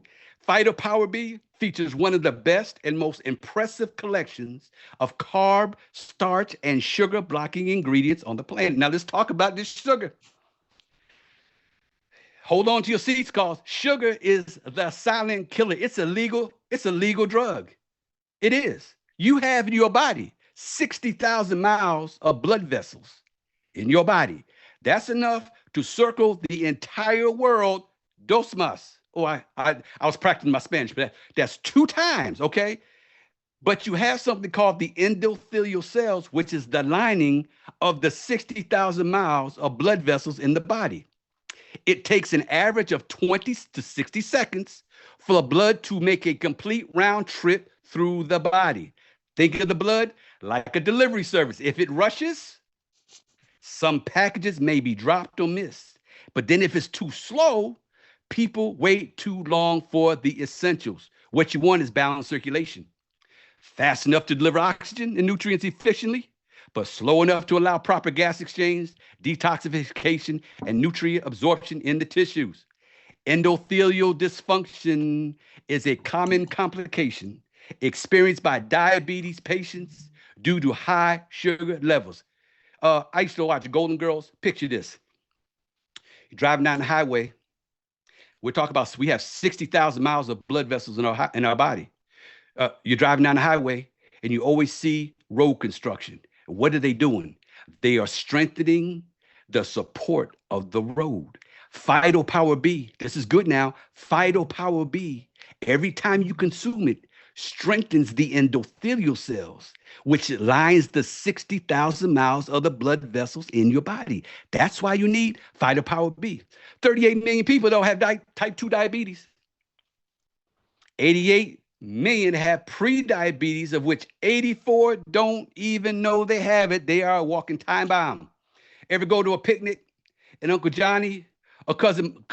Phytopower B features one of the best and most impressive collections of carb, starch, and sugar blocking ingredients on the planet. Now let's talk about this sugar. Hold on to your seats, cause sugar is the silent killer. It's a legal drug. It is. You have in your body 60,000 miles of blood vessels in your body. That's enough to circle the entire world dos más. Oh, I was practicing my Spanish, but that's 2 times, okay? But you have something called the endothelial cells, which is the lining of the 60,000 miles of blood vessels in the body. It takes an average of 20 to 60 seconds for the blood to make a complete round trip through the body. Think of the blood like a delivery service. If it rushes, some packages may be dropped or missed. But then if it's too slow, people wait too long for the essentials. What you want is balanced circulation. Fast enough to deliver oxygen and nutrients efficiently, but slow enough to allow proper gas exchange, detoxification, and nutrient absorption in the tissues. Endothelial dysfunction is a common complication experienced by diabetes patients due to high sugar levels. I used to watch Golden Girls. Picture this. You're driving down the highway. We're talking about, we have 60,000 miles of blood vessels in our body. You're driving down the highway and you always see road construction. What are they doing? They are strengthening the support of the road. Phytopower B, this is good now. Phytopower B, every time you consume it, strengthens the endothelial cells, which lines the 60,000 miles of the blood vessels in your body. That's why you need Phytopower B. 38 million people don't have type 2 diabetes. 88 million have pre-diabetes, of which 84 don't even know they have it. They are a walking time bomb. Ever go to a picnic and Uncle Johnny or cousin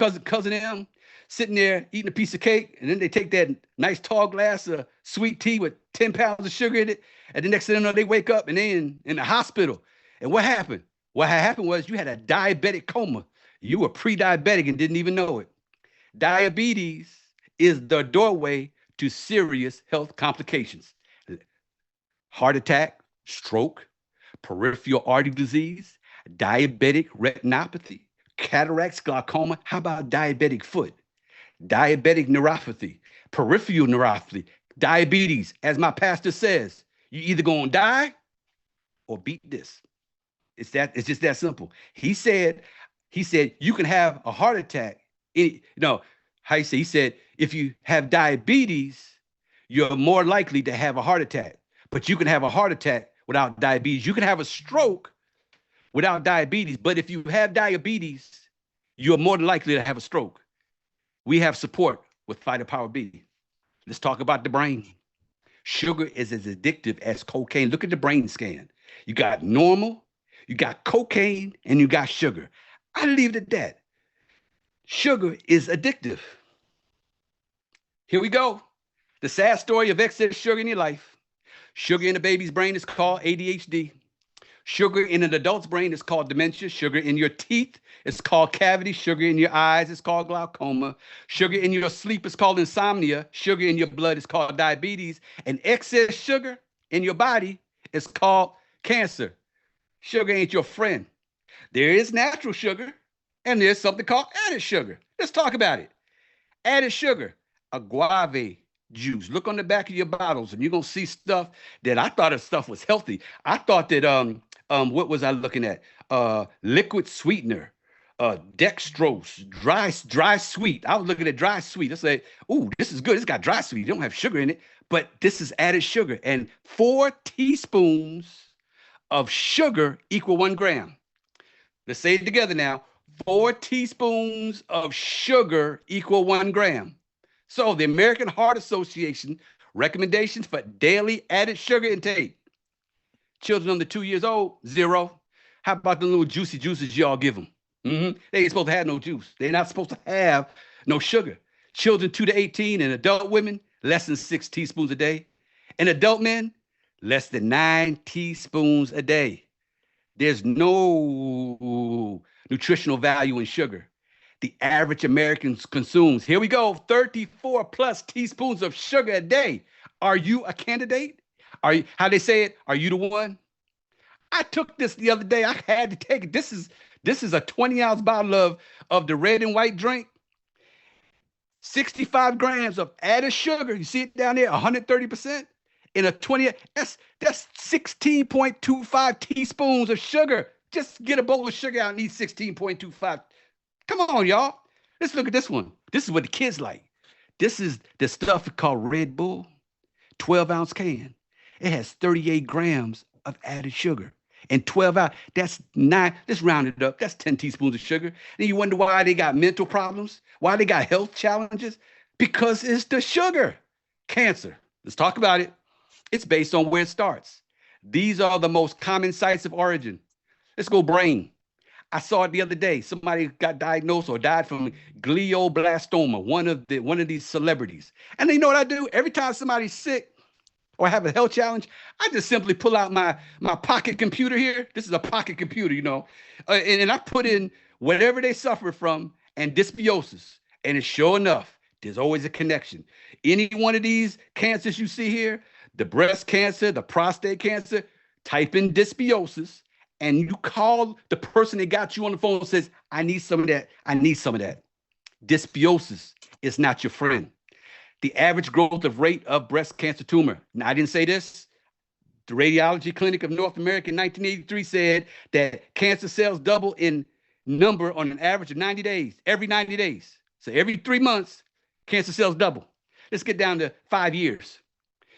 M sitting there eating a piece of cake, and then they take that nice tall glass of sweet tea with 10 pounds of sugar in it, and the next thing you know, they wake up and they in the hospital. And what happened? What happened was you had a diabetic coma. You were pre-diabetic and didn't even know it. Diabetes is the doorway to serious health complications. Heart attack, stroke, peripheral artery disease, diabetic retinopathy, cataracts, glaucoma. How about diabetic foot? Diabetic neuropathy, peripheral neuropathy, diabetes. As my pastor says, you either gonna die or beat this. It's just that simple. He said you can have a heart attack. He said, if you have diabetes, you're more likely to have a heart attack. But you can have a heart attack without diabetes. You can have a stroke without diabetes. But if you have diabetes, you're more than likely to have a stroke. We have support with Phytopower B. Let's talk about the brain. Sugar is as addictive as cocaine. Look at the brain scan. You got normal, you got cocaine, and you got sugar. I leave it at that. Sugar is addictive. Here we go. The sad story of excess sugar in your life. Sugar in a baby's brain is called ADHD. Sugar in an adult's brain is called dementia. Sugar in your teeth is called cavity. Sugar in your eyes is called glaucoma. Sugar in your sleep is called insomnia. Sugar in your blood is called diabetes. And excess sugar in your body is called cancer. Sugar ain't your friend. There is natural sugar, and there's something called added sugar. Let's talk about it. Added sugar, agave juice. Look on the back of your bottles, and you're gonna see stuff that I thought of stuff was healthy. I thought that what was I looking at? Liquid sweetener, dextrose, dry sweet. I was looking at dry sweet. I said, "Ooh, this is good. It's got dry sweet. You don't have sugar in it, but this is added sugar." And 4 teaspoons of sugar equal 1 gram. Let's say it together now. 4 teaspoons of sugar equal 1 gram. So the American Heart Association recommendations for daily added sugar intake. Children under 2 years old, 0. How about the little juicy juices y'all give them? They ain't supposed to have no juice. They're not supposed to have no sugar. Children 2 to 18 and adult women, less than 6 teaspoons a day. And adult men, less than 9 teaspoons a day. There's no nutritional value in sugar. The average American consumes, here we go, 34 plus teaspoons of sugar a day. Are you a candidate? Are you, how they say it? Are you the one? I took this the other day. I had to take it. This is a 20-ounce bottle of the red and white drink. 65 grams of added sugar. You see it down there, 130% in a 20. That's 16.25 teaspoons of sugar. Just get a bowl of sugar out and eat 16.25. Come on, y'all. Let's look at this one. This is what the kids like. This is the stuff called Red Bull, 12-ounce can. It has 38 grams of added sugar. And 12 out, that's 9, let's round it up. That's 10 teaspoons of sugar. And you wonder why they got mental problems, why they got health challenges? Because it's the sugar. Cancer, let's talk about it. It's based on where it starts. These are the most common sites of origin. Let's go brain. I saw it the other day. Somebody got diagnosed or died from glioblastoma, one of these celebrities. And you know what I do? Every time somebody's sick or have a health challenge, I just simply pull out my pocket computer here. This is a pocket computer, you know, and I put in whatever they suffer from and dysbiosis. And it's sure enough, there's always a connection. Any one of these cancers you see here, the breast cancer, the prostate cancer, type in dysbiosis, and you call the person that got you on the phone and says, I need some of that. I need some of that. Dysbiosis is not your friend. The average growth of rate of breast cancer tumor. Now, I didn't say this. The Radiology Clinic of North America in 1983 said that cancer cells double in number on an average of 90 days, every 90 days. So every 3 months, cancer cells double. Let's get down to 5 years.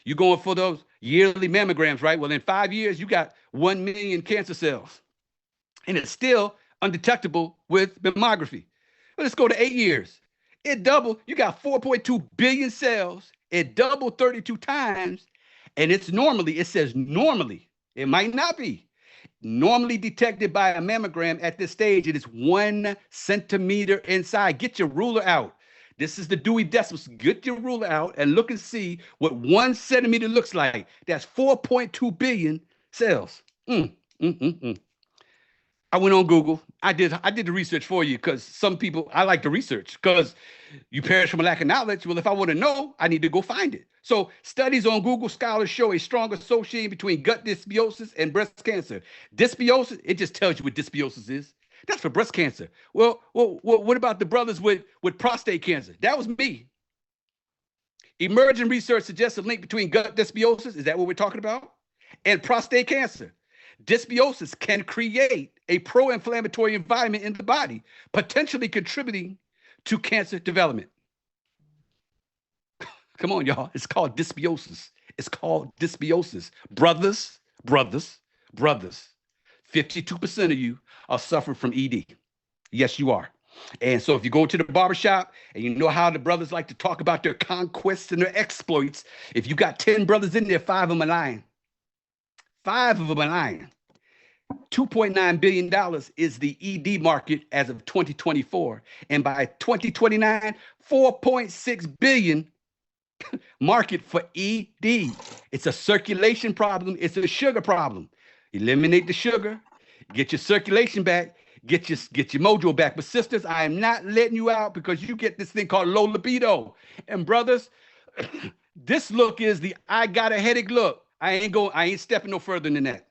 You're going for those yearly mammograms, right? Well, in 5 years, you got 1 million cancer cells. And it's still undetectable with mammography. Well, let's go to 8 years. It doubled. You got 4.2 billion cells. It doubled 32 times. And it's normally, it says normally, it might not be, normally detected by a mammogram at this stage. It is 1 centimeter inside. Get your ruler out. This is the Dewey Decimal. Get your ruler out and look and see what 1 centimeter looks like. That's 4.2 billion cells. I went on Google. I did the research for you because some people, I like the research because you perish from a lack of knowledge. Well, if I want to know, I need to go find it. So studies on Google Scholars show a strong association between gut dysbiosis and breast cancer. Dysbiosis, it just tells you what dysbiosis is. That's for breast cancer. Well, what about the brothers with prostate cancer? That was me. Emerging research suggests a link between gut dysbiosis, is that what we're talking about? And prostate cancer. Dysbiosis can create a pro-inflammatory environment in the body, potentially contributing to cancer development. Come on, y'all. It's called dysbiosis. It's called dysbiosis. Brothers, 52% of you are suffering from ED. Yes, you are. And so if you go to the barbershop and you know how the brothers like to talk about their conquests and their exploits, if you got 10 brothers in there, 5 of them are lying. 5 of them are lying. $2.9 billion is the ED market as of 2024. And by 2029, 4.6 billion market for ED. It's a circulation problem. It's a sugar problem. Eliminate the sugar, get your circulation back, get your mojo back. But sisters, I am not letting you out because you get this thing called low libido. And brothers, this look is the I got a headache look. I ain't stepping no further than that.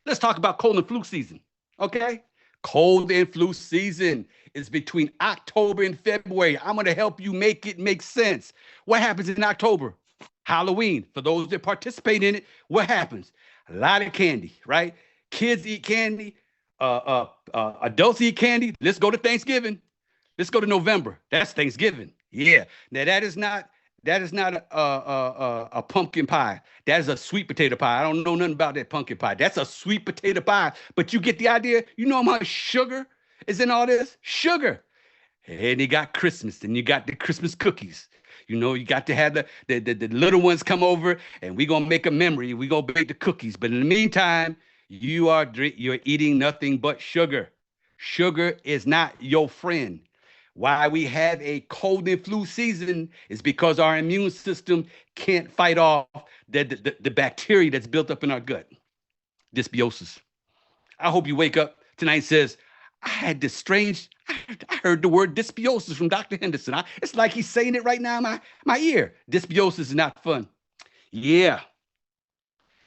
Let's talk about cold and flu season, okay? Cold and flu season is between October and February. I'm going to help you make it make sense. What happens in October? Halloween. For those that participate in it, what happens? A lot of candy, right? Kids eat candy. Adults eat candy. Let's go to Thanksgiving. Let's go to November. That's Thanksgiving. Yeah. Now that is not a pumpkin pie. That is a sweet potato pie. I don't know nothing about that pumpkin pie. That's a sweet potato pie. But you get the idea. You know how much sugar is in all this? Sugar. And you got Christmas, and you got the Christmas cookies. You know, you got to have the little ones come over, and we're going to make a memory. We're going to bake the cookies. But in the meantime, you're eating nothing but sugar. Sugar is not your friend. Why we have a cold and flu season is because our immune system can't fight off the bacteria that's built up in our gut. Dysbiosis. I hope you wake up tonight and says, I had this strange, I heard the word dysbiosis from Dr. Henderson. It's like he's saying it right now in my ear. Dysbiosis is not fun. Yeah.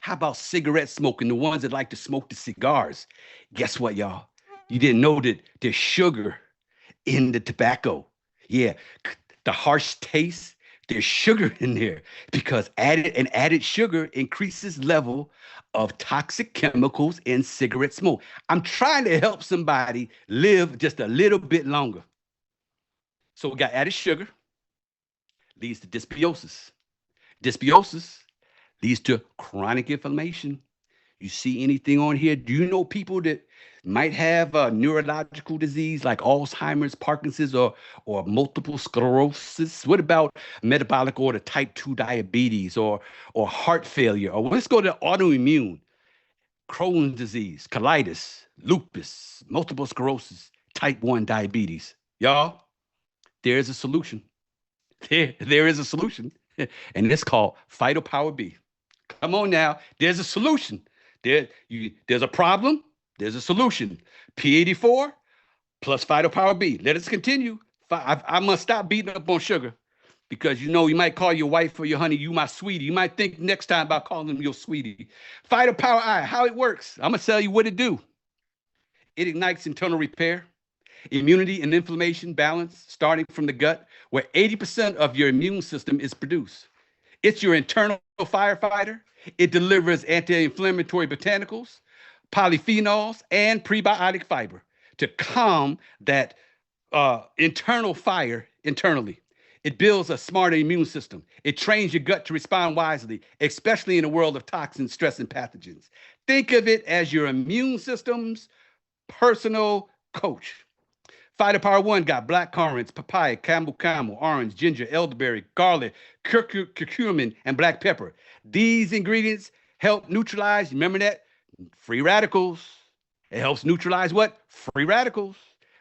How about cigarette smoking, the ones that like to smoke the cigars? Guess what, y'all? You didn't know that there's sugar in the tobacco. Yeah, the harsh taste, there's sugar in there because added sugar increases level of toxic chemicals in cigarette smoke. I'm trying to help somebody live just a little bit longer. So we got added sugar, leads to dysbiosis. Dysbiosis leads to chronic inflammation. You see anything on here? Do you know people that might have a neurological disease like Alzheimer's, Parkinson's, or multiple sclerosis? What about metabolic order, type 2 diabetes, or heart failure? Or let's go to autoimmune, Crohn's disease, colitis, lupus, multiple sclerosis, type 1 diabetes. Y'all, there's a solution. There is a solution, and it's called Phytopower B. Come on now, there's a solution. There's a problem, there's a solution. P84 plus Phytopower B. Let us continue. I must stop beating up on sugar because you might call your wife or your honey, you my sweetie. You might think next time about calling them your sweetie. Phytopower I, how it works. I'm going to tell you what it do. It ignites internal repair, immunity and inflammation balance starting from the gut, where 80% of your immune system is produced. It's your internal firefighter. It delivers anti-inflammatory botanicals, polyphenols, and prebiotic fiber to calm that internal fire internally. It builds a smarter immune system. It trains your gut to respond wisely, especially in a world of toxins, stress, and pathogens. Think of it as your immune system's personal coach. Phytopower 1 got black currants, papaya, camel, orange, ginger, elderberry, garlic, curcumin, and black pepper. These ingredients help neutralize, remember that? Free radicals. It helps neutralize what? Free radicals.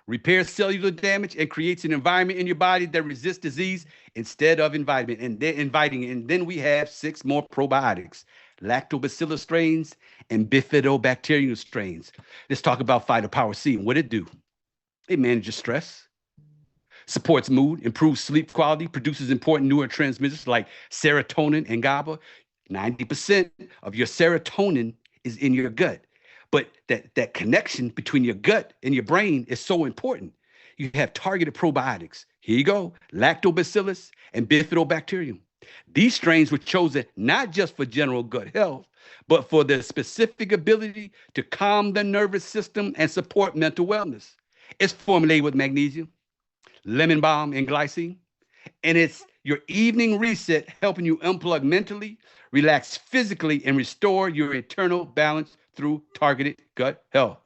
Repairs cellular damage and creates an environment in your body that resists disease instead of inviting it. And then we have 6 more probiotics, lactobacillus strains and bifidobacterial strains. Let's talk about Phytopower C and what it do. It manages stress, supports mood, improves sleep quality, produces important neurotransmitters like serotonin and GABA. 90% of your serotonin is in your gut. But that connection between your gut and your brain is so important. You have targeted probiotics. Here you go, lactobacillus and bifidobacterium. These strains were chosen not just for general gut health, but for their specific ability to calm the nervous system and support mental wellness. It's formulated with magnesium, lemon balm, and glycine. And it's your evening reset, helping you unplug mentally, relax physically, and restore your internal balance through targeted gut health.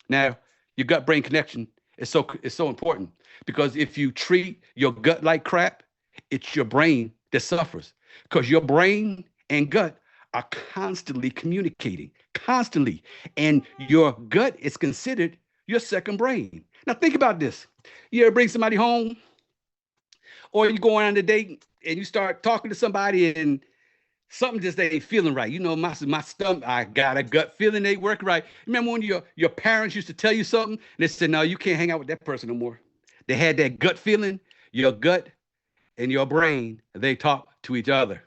Now, your gut-brain connection is so important because if you treat your gut like crap, it's your brain that suffers because your brain and gut are constantly communicating, constantly. And your gut is considered your second brain. Now think about this. You ever bring somebody home or you go on a date and you start talking to somebody and something just ain't feeling right. My stomach, I got a gut feeling ain't working right. Remember when your parents used to tell you something and they said, no, you can't hang out with that person no more. They had that gut feeling. Your gut and your brain, they talk to each other.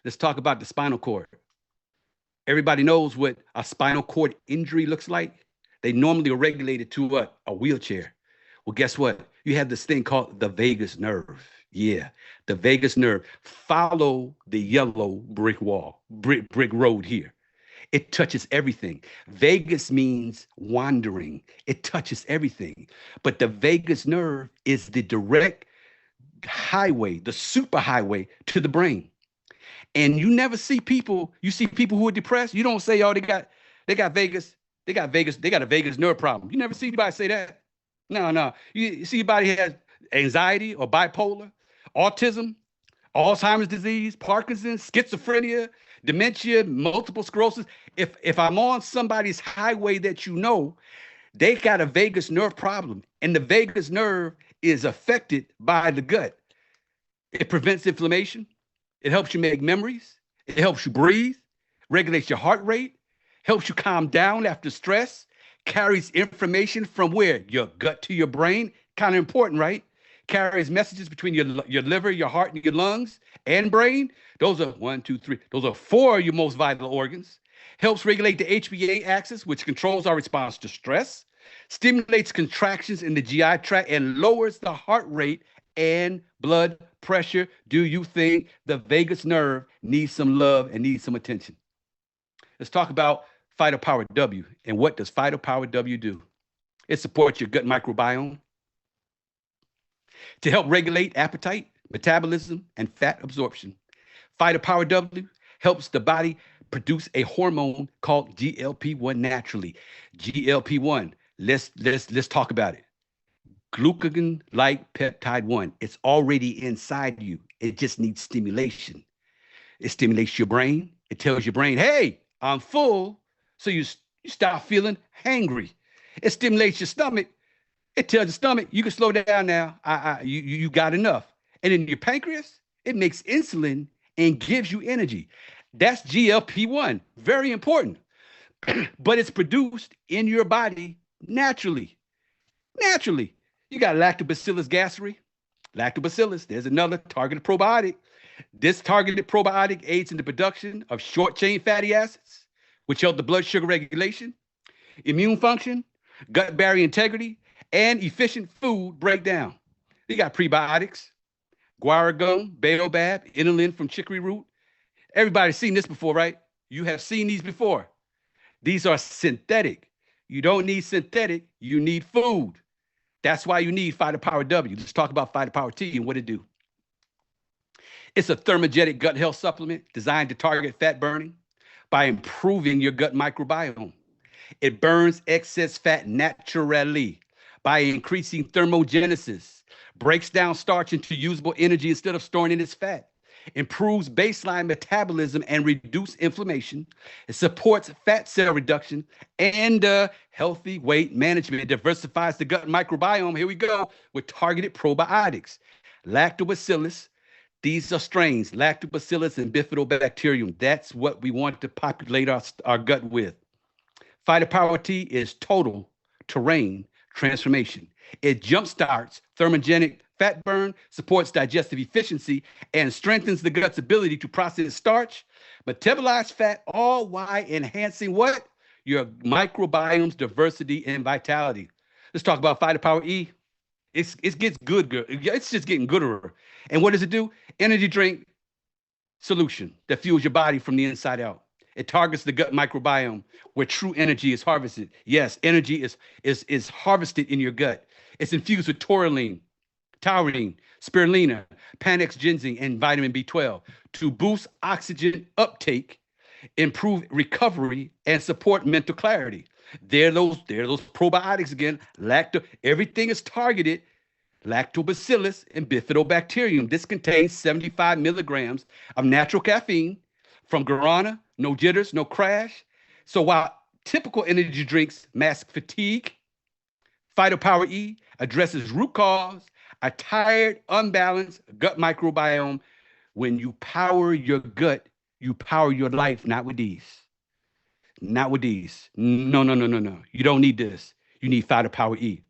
Let's talk about the spinal cord. Everybody knows what a spinal cord injury looks like. They normally are regulated to what? A wheelchair. Well, guess what? You have this thing called the vagus nerve. Yeah, the vagus nerve. Follow the yellow brick road here. It touches everything. Vagus means wandering. It touches everything. But the vagus nerve is the direct highway, the super highway to the brain. And you never see people, you see people who are depressed. You don't say, oh, they got a vagus nerve problem. You never see anybody say that. No. You see anybody has anxiety or bipolar, autism, Alzheimer's disease, Parkinson's, schizophrenia, dementia, multiple sclerosis. If I'm on somebody's highway that they got a vagus nerve problem, and the vagus nerve is affected by the gut. It prevents inflammation. It helps you make memories. It helps you breathe, regulates your heart rate, helps you calm down after stress, carries information from where? Your gut to your brain. Kind of important, right? Carries messages between your liver, your heart, and your lungs and brain. Those are 1, 2, 3. Those are 4 of your most vital organs. Helps regulate the HPA axis, which controls our response to stress. Stimulates contractions in the GI tract and lowers the heart rate and blood pressure. Do you think the vagus nerve needs some love and needs some attention? Let's talk about Phytopower W. And what does Phytopower W do? It supports your gut microbiome to help regulate appetite, metabolism, and fat absorption. Phytopower W helps the body produce a hormone called GLP-1 naturally. GLP-1, let's talk about it. Glucagon-like peptide 1. It's already inside you. It just needs stimulation. It stimulates your brain. It tells your brain, hey, I'm full. So you stop feeling hangry. It stimulates your stomach. It tells your stomach, you can slow down now. You got enough. And in your pancreas, it makes insulin and gives you energy. That's GLP-1. Very important. But it's produced in your body naturally. Naturally. You got Lactobacillus gasseri. Lactobacillus, there's another targeted probiotic. This targeted probiotic aids in the production of short-chain fatty acids, which help the blood sugar regulation, immune function, gut barrier integrity, and efficient food breakdown. You got prebiotics, guar gum, baobab, inulin from chicory root. Everybody's seen this before, right? You have seen these before. These are synthetic. You don't need synthetic, you need food. That's why you need Phytopower W. Let's talk about Phytopower T and what it do. It's a thermogenic gut health supplement designed to target fat burning by improving your gut microbiome. It burns excess fat naturally by increasing thermogenesis, breaks down starch into usable energy instead of storing it as fat, improves baseline metabolism and reduce inflammation. It supports fat cell reduction and healthy weight management. It diversifies the gut microbiome. Here we go with targeted probiotics. Lactobacillus. These are strains, Lactobacillus and Bifidobacterium. That's what we want to populate our gut with. Phytopower T is total terrain transformation. It jumpstarts thermogenic fat burn, supports digestive efficiency, and strengthens the gut's ability to process starch, metabolize fat, all while enhancing what? Your microbiome's diversity and vitality. Let's talk about Phytopower E. It gets good. It's just getting gooder. And what does it do? Energy drink solution that fuels your body from the inside out. It targets the gut microbiome where true energy is harvested. Yes, energy is harvested in your gut. It's infused with taurine, spirulina, Panax ginseng, and vitamin B12 to boost oxygen uptake, improve recovery, and support mental clarity. There are those probiotics again. Everything is targeted. Lactobacillus and Bifidobacterium. This contains 75 milligrams of natural caffeine from guarana. No jitters, no crash. So while typical energy drinks mask fatigue, Phytopower E addresses root cause, a tired, unbalanced gut microbiome. When you power your gut, you power your life, not with these. Not with these. No. You don't need this. You need Phytopower E.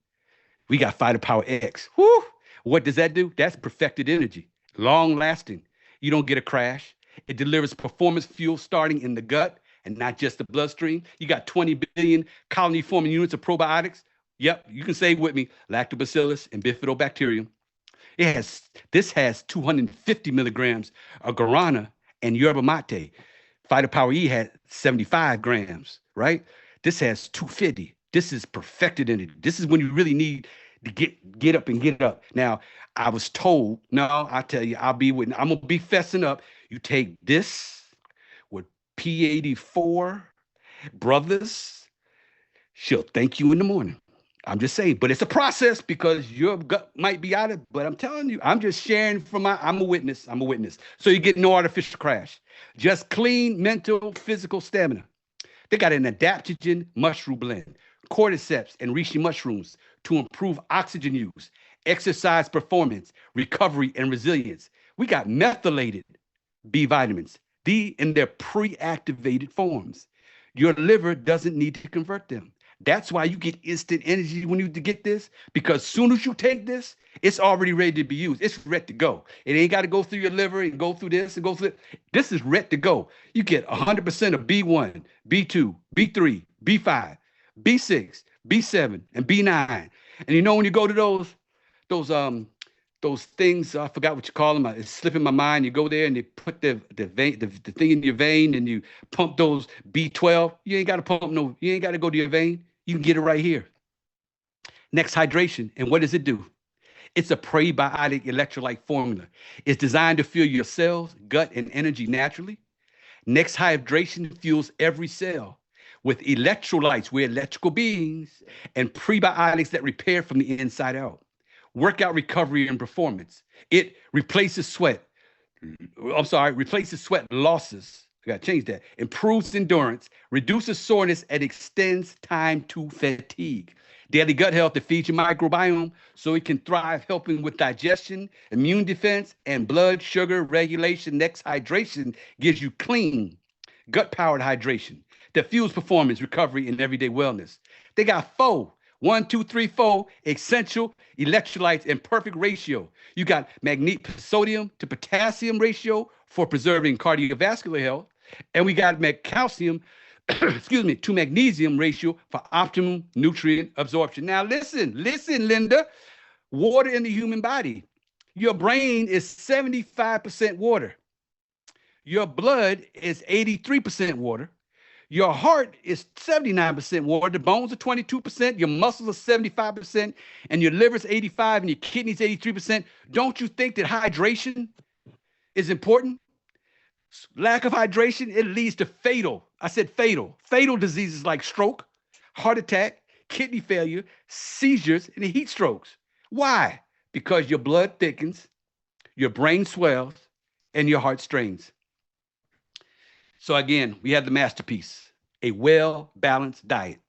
We got Phytopower X. Whew. What does that do? That's perfected energy, long lasting. You don't get a crash. It delivers performance fuel starting in the gut and not just the bloodstream. You got 20 billion colony forming units of probiotics. Yep, you can say with me, Lactobacillus and Bifidobacterium. This has 250 milligrams of guarana and yerba mate. Phytopower E had 75 grams, right? This has 250. This is perfected energy. This is when you really need to get up and get up. Now, I was told, no, I tell you, I'm gonna be fessing up. You take this with P84, brothers, she'll thank you in the morning. I'm just saying, but it's a process because your gut might be out of, but I'm telling you, I'm just sharing from I'm a witness. So you get no artificial crash, just clean mental, physical stamina. They got an adaptogen mushroom blend, cordyceps and reishi mushrooms to improve oxygen use, exercise performance, recovery, and resilience. We got methylated B vitamins, D in their pre-activated forms. Your liver doesn't need to convert them. That's why you get instant energy when you get this, because soon as you take this, it's already ready to be used. It's ready to go. It ain't got to go through your liver and go through this and go through it. This is ready to go. You get 100% of B1, B2, B3, B5, B6, B7, and B9. And you know when you go to those those things, I forgot what you call them. It's slipping my mind. You go there and they put the thing in your vein and you pump those B12. You ain't got to pump no, you ain't got to go to your vein. You can get it right here. Next, hydration. And what does it do? It's a prebiotic electrolyte formula. It's designed to fuel your cells, gut, and energy naturally. Next, hydration fuels every cell with electrolytes. We're electrical beings, and prebiotics that repair from the inside out. Workout recovery and performance. It replaces sweat. Replaces sweat losses. I got to change that. Improves endurance, reduces soreness, and extends time to fatigue. Daily gut health that feeds your microbiome so it can thrive, helping with digestion, immune defense, and blood sugar regulation. Next, hydration gives you clean, gut-powered hydration that fuels performance, recovery, and everyday wellness. They got four, 1, 2, 3, 4 essential electrolytes in perfect ratio. You got sodium to potassium ratio for preserving cardiovascular health, and we got calcium to magnesium ratio for optimum nutrient absorption. Now listen, Linda, water in the human body. Your brain is 75% water. Your blood is 83% water. Your heart is 79% water. The bones are 22%. Your muscles are 75%. And your liver is 85%. And your kidneys 83%. Don't you think that hydration is important? Lack of hydration, it leads to fatal diseases like stroke, heart attack, kidney failure, seizures, and heat strokes. Why? Because your blood thickens, your brain swells, and your heart strains. So again, we have the masterpiece, a well-balanced diet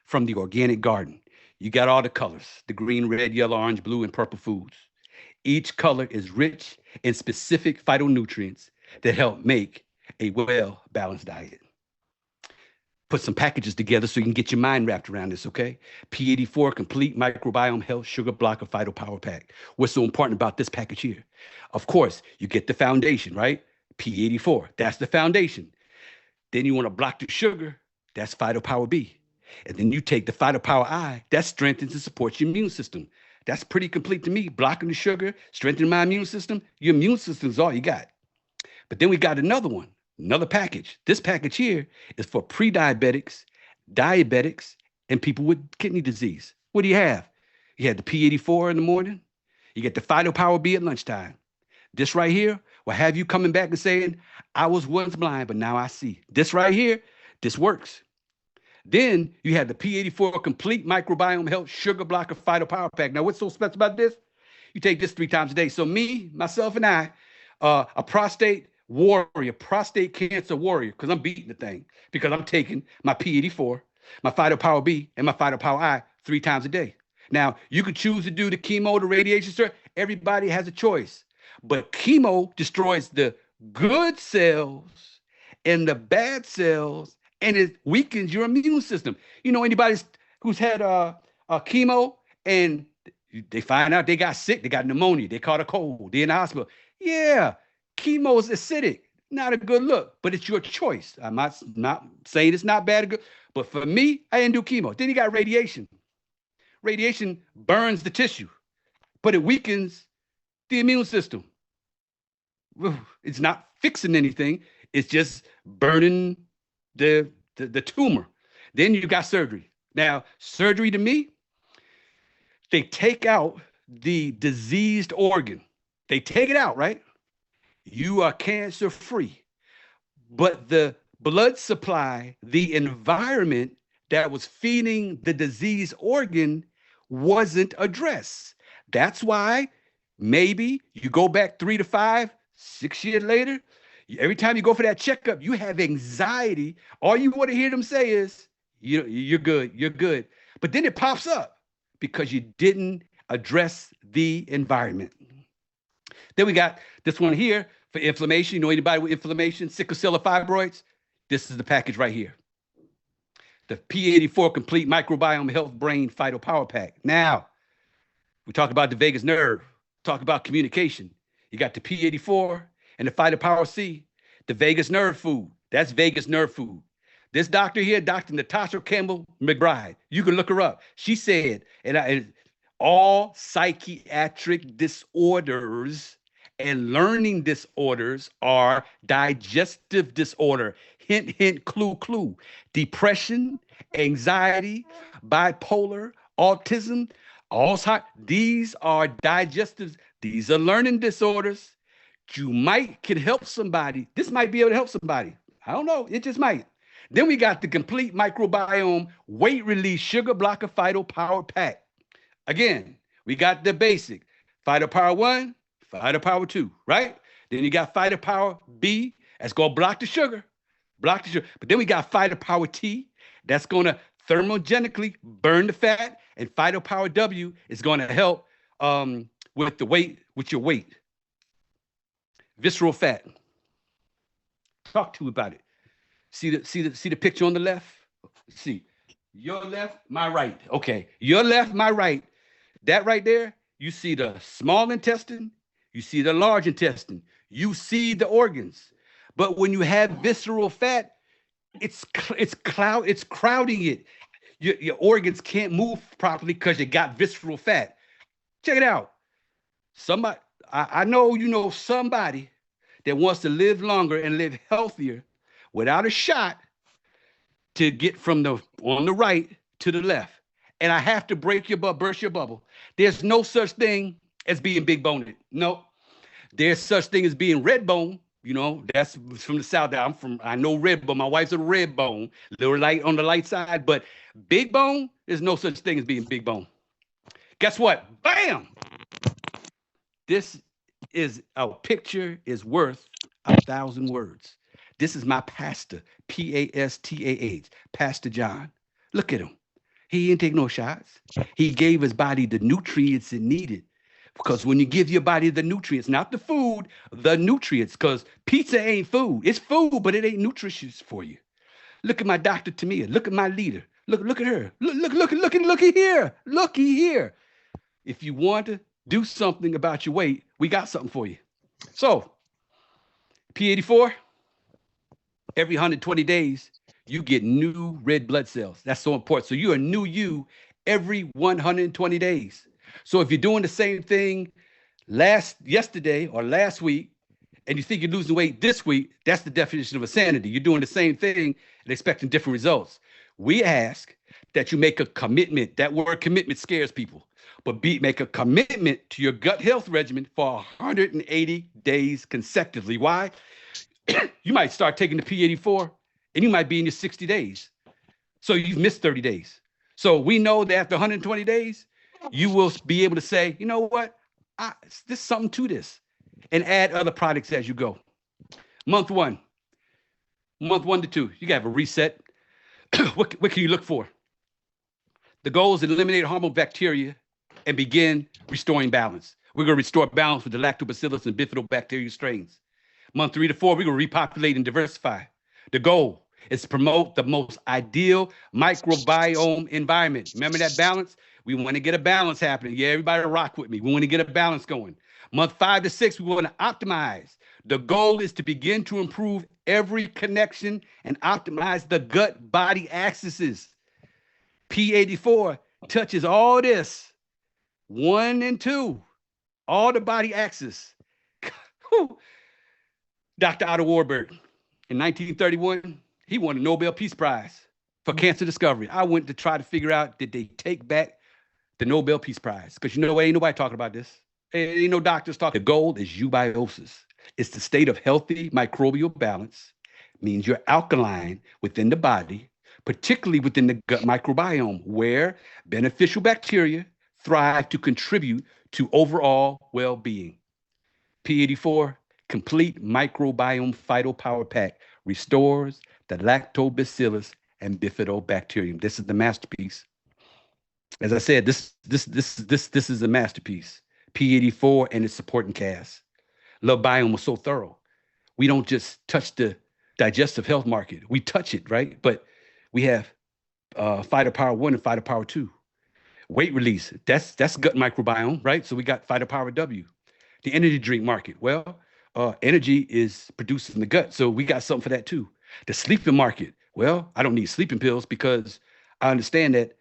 from the organic garden. You got all the colors, the green, red, yellow, orange, blue, and purple foods. Each color is rich in specific phytonutrients that help make a well-balanced diet. Put some packages together so you can get your mind wrapped around this, okay? P84 Complete Microbiome Health Sugar Blocker Phyto Power Pack. What's so important about this package here? Of course, you get the foundation, right? P84, that's the foundation. Then you want to block the sugar, that's Phyto Power B. And then you take the Phyto Power I, that strengthens and supports your immune system. That's pretty complete to me. Blocking the sugar, strengthening my immune system. Your immune system is all you got. But then we got another one, another package. This package here is for pre-diabetics, diabetics, and people with kidney disease. What do you have? You had the P84 in the morning. You get the Phyto Power B at lunchtime. This right here will have you coming back and saying, I was once blind, but now I see. This right here, this works. Then you have the P84 Complete Microbiome Health Sugar Blocker Phyto Power Pack. Now, what's so special about this? You take this 3 times a day. So me, myself, and I, a prostate warrior, prostate cancer warrior, because I'm beating the thing, because I'm taking my P84, my Phyto Power B, and my Phyto Power I 3 times a day. Now, you could choose to do the chemo, the radiation, sir. Everybody has a choice. But chemo destroys the good cells and the bad cells, and it weakens your immune system. You know, anybody who's had chemo and they find out they got sick, they got pneumonia, they caught a cold, they're in the hospital. Yeah, chemo is acidic, not a good look, but it's your choice. I'm not saying it's not bad or good, but for me, I didn't do chemo. Then you got radiation. Radiation burns the tissue, but it weakens the immune system. It's not fixing anything. It's just burning the tumor. Then you got surgery. Now, surgery to me, they take out the diseased organ. They take it out, right? You are cancer free. But the blood supply, the environment that was feeding the diseased organ wasn't addressed. That's why maybe you go back 3 to 5, 6 years later, every time you go for that checkup, you have anxiety. All you want to hear them say is, you're good, you're good. But then it pops up because you didn't address the environment. Then we got this one here for inflammation. You know anybody with inflammation, sickle cell or fibroids? This is the package right here. the P84 Complete Microbiome Health Brain Phyto Power Pack. Now, we talk about the vagus nerve, talk about communication. You got the P84 and the Phyto Power C, the vagus nerve food. That's vagus nerve food. This doctor here, Dr. Natasha Campbell McBride, you can look her up. She said, all psychiatric disorders and learning disorders are digestive disorder. Hint, hint, clue, clue. Depression, anxiety, bipolar, autism, Alzheimer's. These are digestive. These are learning disorders. You might can help somebody. This might be able to help somebody. I don't know. It just might. Then we got the Complete Microbiome Weight Release Sugar Blocker Phyto Power Pack. Again, we got the basic Phyto Power 1, Phyto Power 2, right? Then you got Phyto Power B, that's going to block the sugar. Block the sugar. But then we got Phyto Power T, that's going to thermogenically burn the fat. And Phyto Power W is going to help with the weight, with your weight. Visceral fat. Talk to you about it. See the picture on the left? See, your left, my right. Okay, your left, my right. That right there, you see the small intestine, you see the large intestine, you see the organs. But when you have visceral fat, it's crowding it. Your organs can't move properly because you got visceral fat. Check it out. Somebody, I know you know somebody that wants to live longer and live healthier without a shot to get from on the right to the left. And I have to burst your bubble. There's no such thing as being big boned. No, there's such thing as being red bone. You know, that's from the South. I know red bone. My wife's a red bone, a little light on the light side, but big bone, there's no such thing as being big bone. Guess what? Bam! This is a picture is worth 1,000 words. This is my pastor, P-A-S-T-A-H, Pastor John. Look at him. He didn't take no shots. He gave his body the nutrients it needed. Because when you give your body the nutrients, not the food, the nutrients, because pizza ain't food. It's food, but it ain't nutritious for you. Look at my Dr. Tamia. Look at my leader. Look at her. Looky here. Looky here. If you want to do something about your weight, we got something for you. So, P84, every 120 days, you get new red blood cells. That's so important. So you're a new you every 120 days. So if you're doing the same thing yesterday or last week, and you think you're losing weight this week, that's the definition of insanity. You're doing the same thing and expecting different results. We ask that you make a commitment. That word commitment scares people. But make a commitment to your gut health regimen for 180 days consecutively. Why? You might start taking the P84 and you might be in your 60 days. So you've missed 30 days. So we know that after 120 days, you will be able to say, you know what? There's something to this. And add other products as you go. Month one to two, you got to have a reset. What can you look for? The goal is to eliminate harmful bacteria and begin restoring balance. We're going to restore balance with the lactobacillus and bifidobacteria strains. Month 3 to 4, we're going to repopulate and diversify. The goal is to promote the most ideal microbiome environment. Remember that balance? We want to get a balance happening. Yeah, everybody rock with me. We want to get a balance going. Month 5 to 6, we want to optimize. The goal is to begin to improve every connection and optimize the gut-body axes. P84 touches all this. 1 and 2, all the body axis. Dr. Otto Warburg, in 1931, he won a Nobel Peace Prize for cancer discovery. I went to try to figure out, did they take back the Nobel Peace Prize? Because you know what? Ain't nobody talking about this. Ain't no doctors talking. The goal is eubiosis. It's the state of healthy microbial balance. Means you're alkaline within the body, particularly within the gut microbiome, where beneficial bacteria thrive to contribute to overall well-being. P84 Complete Microbiome Phyto Power Pack restores the lactobacillus and bifidobacterium. This is the masterpiece. As I said, this is a masterpiece. P84 and its supporting cast. Love Biome was so thorough. We don't just touch the digestive health market. We touch it, right? But we have Fighter Power 1 and Fighter Power 2. Weight release, that's gut microbiome, right? So we got Fighter Power W. The energy drink market, well, energy is produced in the gut, so we got something for that too. The sleeping market, well, I don't need sleeping pills because I understand that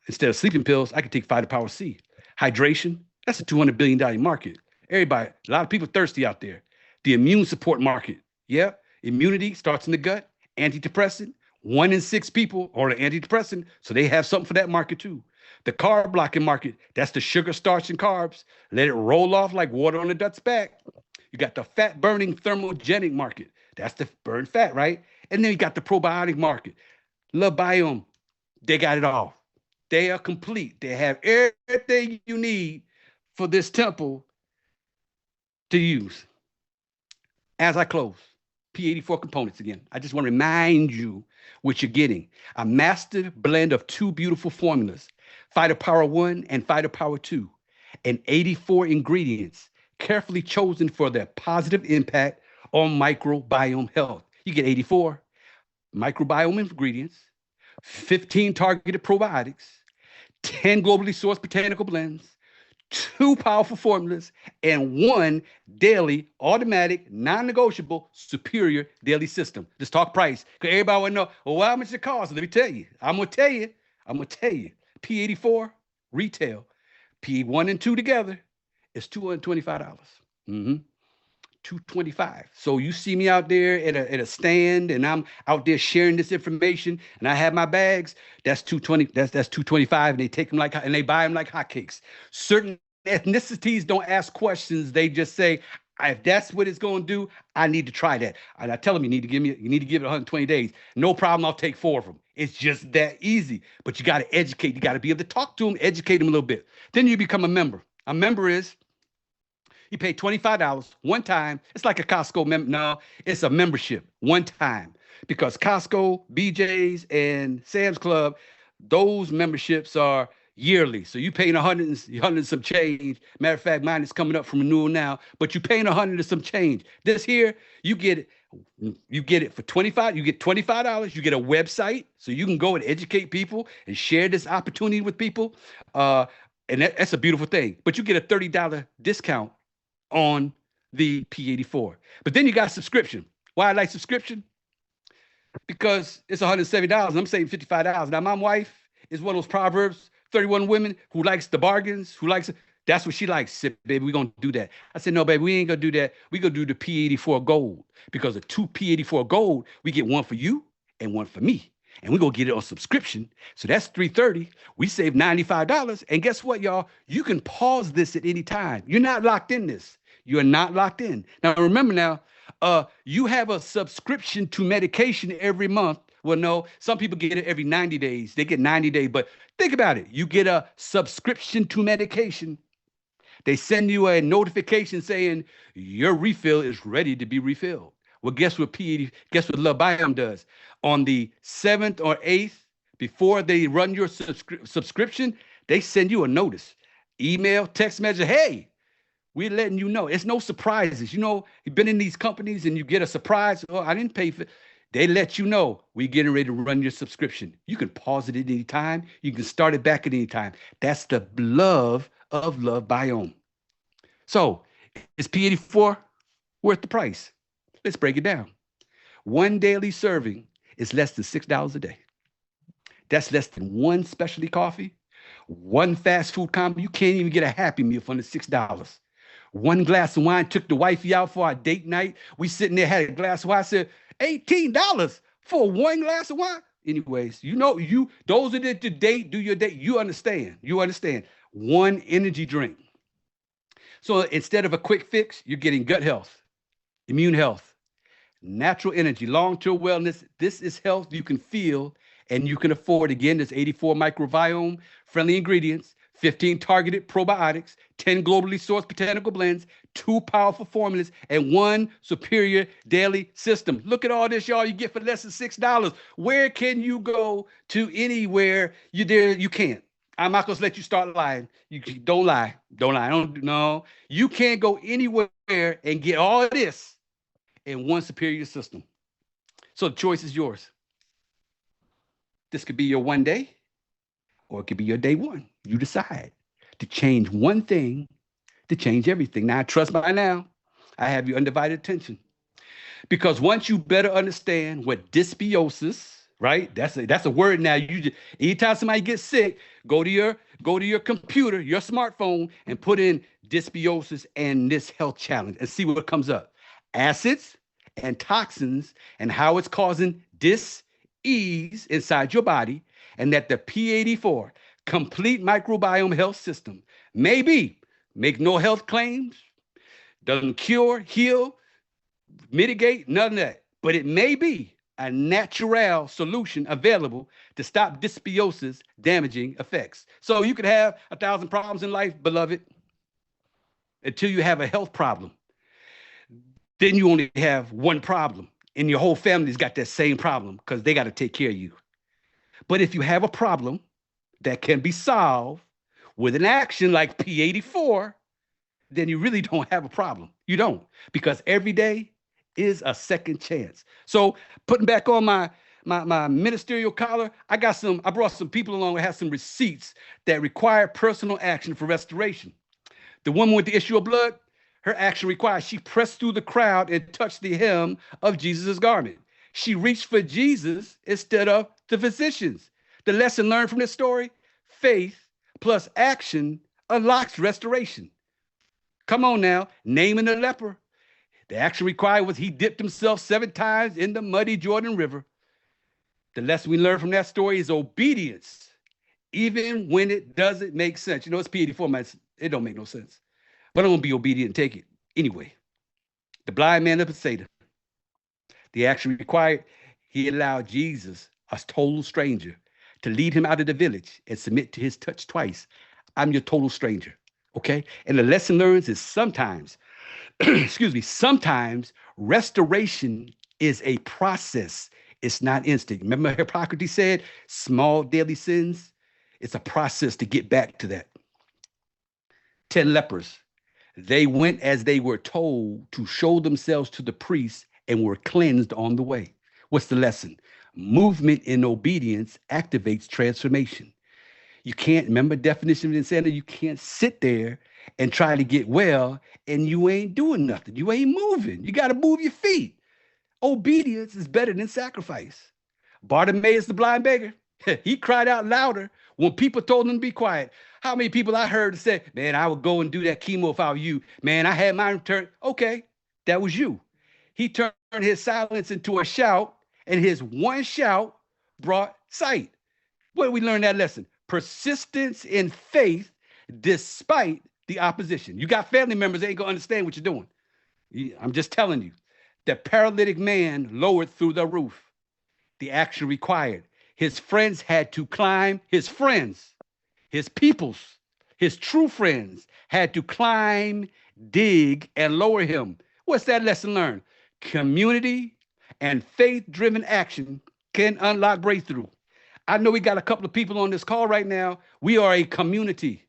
instead of sleeping pills, I can take Fighter Power C. Hydration, that's a $200 billion market. Everybody, a lot of people thirsty out there. The immune support market, yeah, immunity starts in the gut. Antidepressant, 1 in 6 people are an antidepressant, so they have something for that market too. The carb blocking market, that's the sugar, starch, and carbs. Let it roll off like water on a duck's back. You got the fat burning thermogenic market. That's the burn fat, right? And then you got the probiotic market. Love Biome, they got it all. They are complete. They have everything you need for this temple to use. As I close, P84 components again. I just want to remind you what you're getting. A master blend of 2 beautiful formulas, Fighter Power 1 and Fighter Power 2, and 84 ingredients carefully chosen for their positive impact on microbiome health. You get 84 microbiome ingredients, 15 targeted probiotics, 10 globally sourced botanical blends, 2 powerful formulas, and 1 daily, automatic, non-negotiable, superior daily system. Just talk price. Because everybody want to know, well, how much it costs? Let me tell you. I'm going to tell you. P84 retail, P1 and 2 together is $225. Mm-hmm. $225. So you see me out there at a stand and I'm out there sharing this information and I have my bags, that's $220, that's $225, and they take them and they buy them like hotcakes. Certain ethnicities don't ask questions, they just say, if that's what it's going to do, I need to try that. And I tell them, you need to give it 120 days. No problem, I'll take 4 of them. It's just that easy. But you got to educate, you got to be able to talk to them, educate them a little bit. Then you become a member. A member is, you pay $25 one time. It's like a Costco no, it's a membership one time, because Costco, BJ's, and Sam's Club, those memberships are yearly. So you paying 100 and some change. Matter of fact, mine is coming up from renewal now, but you paying 100 and some change. This here, you get it for 25. You get $25. You get a website, so you can go and educate people and share this opportunity with people. And that's a beautiful thing. But you get a $30 discount on the P84. But then you got subscription. Why I like subscription? Because it's $170 and I'm saving $55. Now my wife is one of those Proverbs 31 women who likes the bargains, that's what she likes. Said, baby, we're gonna do that. I said, no, baby, we ain't gonna do that. We gonna do the P84 gold, because of 2 P84 gold, we get 1 for you and 1 for me. And we're gonna get it on subscription. So that's $330. We save $95. And guess what, y'all? You can pause this at any time. You're not locked in this. You're not locked in. Now remember now, you have a subscription to medication every month. Well, no, some people get it every 90 days. They get 90 days, but think about it. You get a subscription to medication. They send you a notification saying your refill is ready to be refilled. Well, guess what Love Biome does? On the 7th or 8th, before they run your subscription, they send you a notice, email, text message. Hey, we're letting you know. It's no surprises. You know, you've been in these companies and you get a surprise. Oh, I didn't pay for it. They let you know we're getting ready to run your subscription. You can pause it at any time. You can start it back at any time. That's the love of Love Biome. So is P84 worth the price? Let's break it down. 1 daily serving is less than $6 a day. That's less than 1 specialty coffee, 1 fast food combo. You can't even get a Happy Meal for under $6. 1 glass of wine, took the wifey out for our date night. We sitting there, had a glass of wine. I said, $18 for 1 glass of wine? Anyways, those are the date, do your date. You understand. 1 energy drink. So instead of a quick fix, you're getting gut health, immune health, natural energy, long-term wellness. This is health you can feel and you can afford. Again, there's 84 microbiome friendly ingredients, 15 targeted probiotics, 10 globally sourced botanical blends, 2 powerful formulas, and 1 superior daily system. Look at all this, y'all, you get for less than $6. Where can you go to anywhere? You can't. I'm not gonna let you start lying. You don't lie. No. You can't go anywhere and get all of this in 1 superior system. So the choice is yours. This could be your one day, or it could be your day one. You decide to change one thing to change everything. Now, trust by now, I have your undivided attention. Because once you better understand what dysbiosis, right? That's a word now. Anytime somebody gets sick, go to your computer, your smartphone, and put in dysbiosis and this health challenge and see what comes up. Acids and toxins and how it's causing dis-ease inside your body, and that the P84 complete microbiome health system maybe make no health claims, doesn't cure, heal, mitigate, none of that. But it may be a natural solution available to stop dysbiosis damaging effects. So you could have 1,000 problems in life, beloved, until you have a health problem. Then you only have one problem, and your whole family's got that same problem because they got to take care of you. But if you have a problem that can be solved with an action like P84, then you really don't have a problem. You don't, because every day is a second chance. So putting back on my ministerial collar, I brought some people along who have some receipts that require personal action for restoration. The woman with the issue of blood, her action required, she pressed through the crowd and touched the hem of Jesus' garment. She reached for Jesus instead of the physicians. The lesson learned from this story, faith plus action unlocks restoration. Come on now, naming the leper. The action required was he dipped himself 7 times in the muddy Jordan River. The lesson we learned from that story is obedience, even when it doesn't make sense. You know, it's P84, man. It don't make no sense. But I'm going to be obedient and take it. Anyway, the blind man of Bethsaida, the action required, he allowed Jesus, a total stranger, to lead him out of the village and submit to his touch twice. I'm your total stranger, okay? And the lesson learned is sometimes, sometimes restoration is a process. It's not instant. Remember Hippocrates said, small daily sins, it's a process to get back to that. 10 lepers, they went as they were told to show themselves to the priest and were cleansed on the way. What's the lesson? Movement in obedience activates transformation. You can't, remember definition of insanity, you can't sit there and try to get well and you ain't doing nothing. You ain't moving. You got to move your feet. Obedience is better than sacrifice. Bartimaeus, the blind beggar, he cried out louder when people told him to be quiet. How many people I heard say, man, I would go and do that chemo if I were you. Man, I had mine turned. Okay, that was you. He turned his silence into a shout, and his one shout brought sight. Where did we learn that lesson? Persistence in faith despite the opposition. You got family members that ain't gonna understand what you're doing. I'm just telling you. The paralytic man lowered through the roof. The action required. His friends had to climb, his friends, his peoples, his true friends had to climb, dig, and lower him. What's that lesson learned? Community and faith-driven action can unlock breakthrough. I know we got a couple of people on this call right now. We are a community,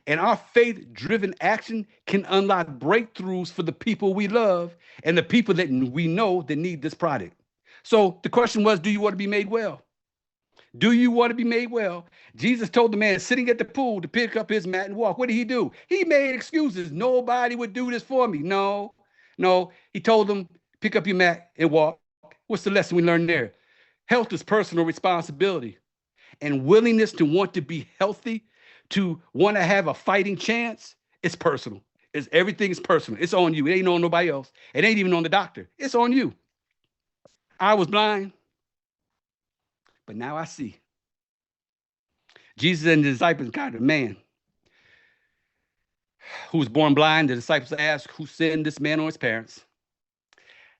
and our faith-driven action can unlock breakthroughs for the people we love and the people that we know that need this product. So the question was, do you want to be made well? Do you want to be made well? Jesus told the man sitting at the pool to pick up his mat and walk. What did he do? He made excuses. Nobody would do this for me. No. He told them, pick up your mat and walk. What's the lesson we learned there? Health is personal responsibility, and willingness to want to be healthy, to want to have a fighting chance, it's personal. Everything is personal. It's on you. It ain't on nobody else. It ain't even on the doctor. It's on you. I was blind, but now I see. Jesus and the disciples encountered a man who was born blind. The disciples asked, who sinned, this man or his parents,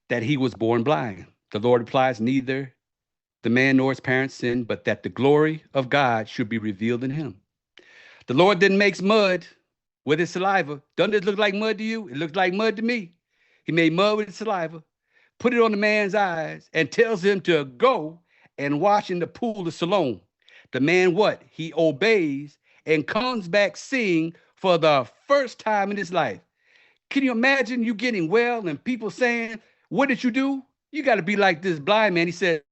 that he was born blind? The Lord replies, neither the man nor his parents sinned, but that the glory of God should be revealed in him. The Lord didn't make mud with his saliva. Doesn't it look like mud to you? It looks like mud to me. He made mud with his saliva, put it on the man's eyes, and tells him to go and wash in the pool of Siloam. The man, what? He obeys and comes back seeing for the first time in his life. Can you imagine you getting well and people saying, what did you do? You got to be like this blind man. He said,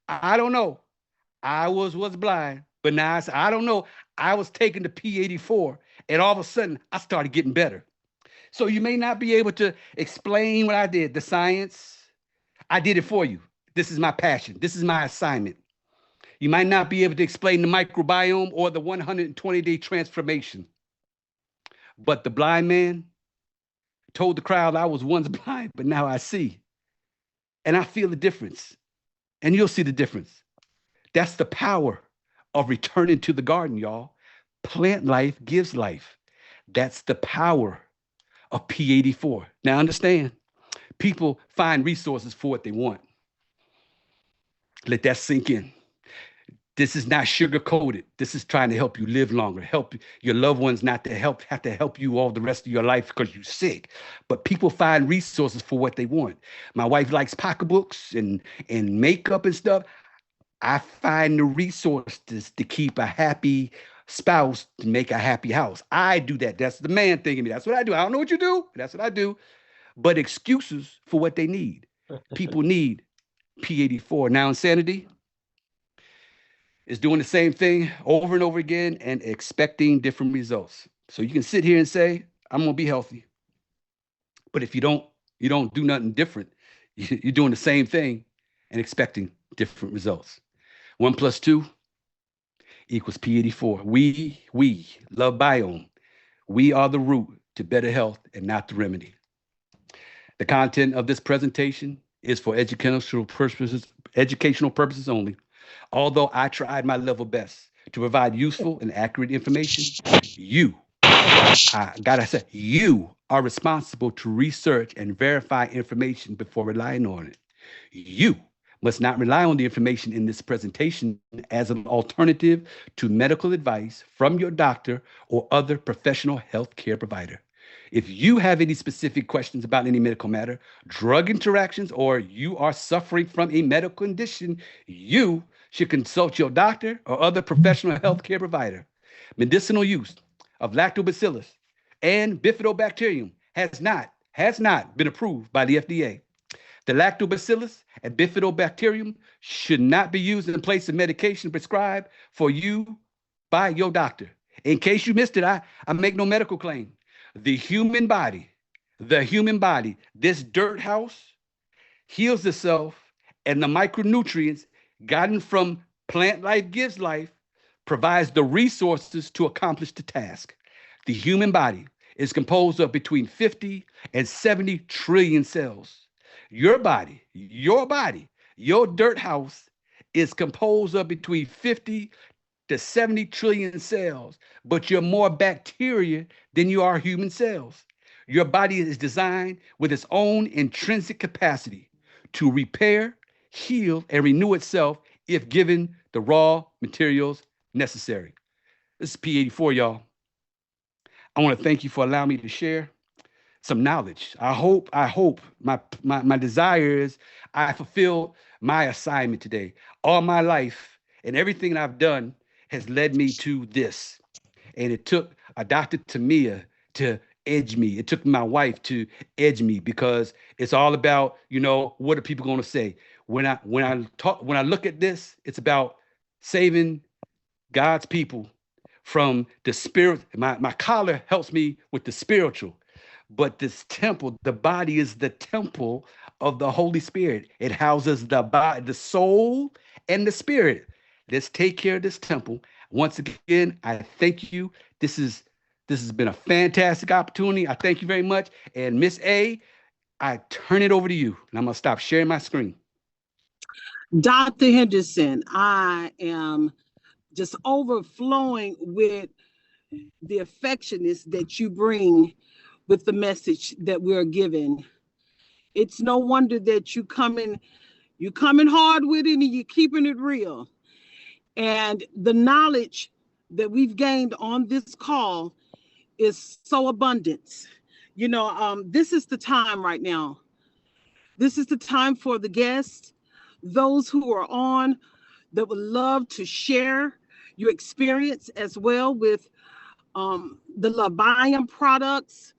I don't know. I was blind, but now I don't know. I was taking the P84, and all of a sudden I started getting better. So you may not be able to explain what I did, the science. I did it for you. This is my passion. This is my assignment. You might not be able to explain the microbiome or the 120-day transformation. But the blind man told the crowd I was once blind, but now I see. And I feel the difference. And you'll see the difference. That's the power of returning to the garden, y'all. Plant life gives life. That's the power of P84. Now understand, people find resources for what they want. Let that sink in. This is not sugar-coated. This is trying to help you live longer, help your loved ones not to have to help you all the rest of your life because you're sick. But people find resources for what they want. My wife likes pocketbooks and makeup and stuff. I find the resources to keep a happy spouse, to make a happy house. I do that. That's the man thing in me. That's what I do. I don't know what you do. That's what I do. But excuses for what they need. People need P84. Now, insanity is doing the same thing over and over again and expecting different results. So you can sit here and say, I'm going to be healthy. But if you don't do nothing different, you're doing the same thing and expecting different results. 1 + 2 equals P84. We love biome. We are the root to better health and not the remedy. The content of this presentation is for educational purposes only. Although I tried my level best to provide useful and accurate information, you are responsible to research and verify information before relying on it. You must not rely on the information in this presentation as an alternative to medical advice from your doctor or other professional healthcare provider. If you have any specific questions about any medical matter, drug interactions, or you are suffering from a medical condition, you should consult your doctor or other professional healthcare provider. Medicinal use of lactobacillus and bifidobacterium has not been approved by the FDA. The lactobacillus and bifidobacterium should not be used in place of medication prescribed for you by your doctor. In case you missed it, I make no medical claim. The human body, this dirt house heals itself, and the micronutrients gotten from plant life gives life provides the resources to accomplish the task. The human body is composed of between 50 and 70 trillion cells. Your body, your dirt house is composed of between 50 to 70 trillion cells, but you're more bacteria than you are human cells. Your body is designed with its own intrinsic capacity to repair, heal, and renew itself if given the raw materials necessary. This is P84, y'all. I want to thank you for allowing me to share some knowledge. I hope my desire is I fulfill my assignment today. All my life and everything that I've done has led me to this. And it took a Dr. Tamia to edge me. It took my wife to edge me because it's all about, what are people going to say? When I look at this, it's about saving God's people from the spirit. My collar helps me with the spiritual. But this temple, the body is the temple of the Holy Spirit. It houses the body, the soul, and the spirit. Let's take care of this temple. Once again, I thank you. This has been a fantastic opportunity. I thank you very much. And Miss A, I turn it over to you. And I'm going to stop sharing my screen. Dr. Henderson, I am just overflowing with the affectionateness that you bring with the message that we're given. It's no wonder that you coming hard with it and you're keeping it real. And the knowledge that we've gained on this call is so abundant. This is the time right now. This is the time for the guests, those who are on that would love to share your experience as well with the LaBiome products,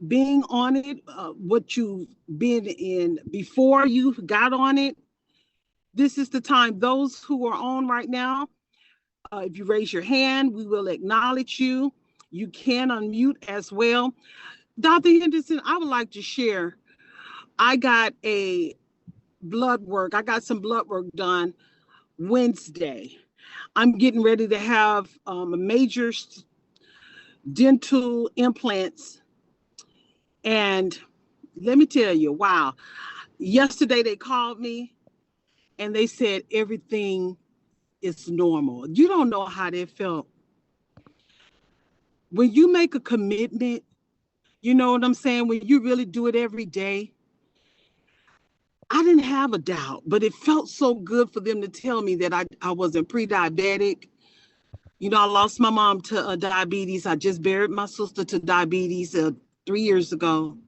being on it, what you've been in before you got on it. This is the time. Those who are on right now, if you raise your hand, we will acknowledge you. You can unmute as well. Dr. Henderson, I would like to share. I got some blood work done Wednesday. I'm getting ready to have a major dental implants. And let me tell you, wow. Yesterday they called me and they said everything is normal. You don't know how that felt. When you make a commitment, you know what I'm saying? When you really do it every day, I didn't have a doubt, but it felt so good for them to tell me that I wasn't pre-diabetic. You know, I lost my mom to diabetes. I just buried my sister to diabetes 3 years ago.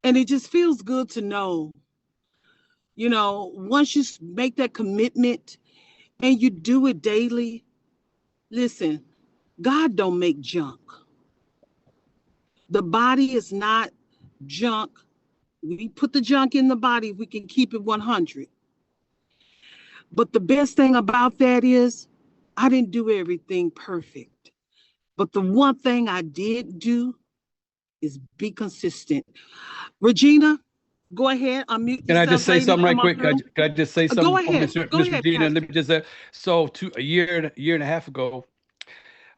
And it just feels good to know, once you make that commitment and you do it daily, listen, God don't make junk. The body is not junk. We put the junk in the body if we can keep it 100. But the best thing about that is I didn't do everything perfect. But the one thing I did do is be consistent. Regina, go ahead, unmute Can I just yourself, say lady. something right Come on quick? through. Can I just say Go something, ahead. Go Miss ahead, Regina? Let Pastor. me just say, so a year and a half ago,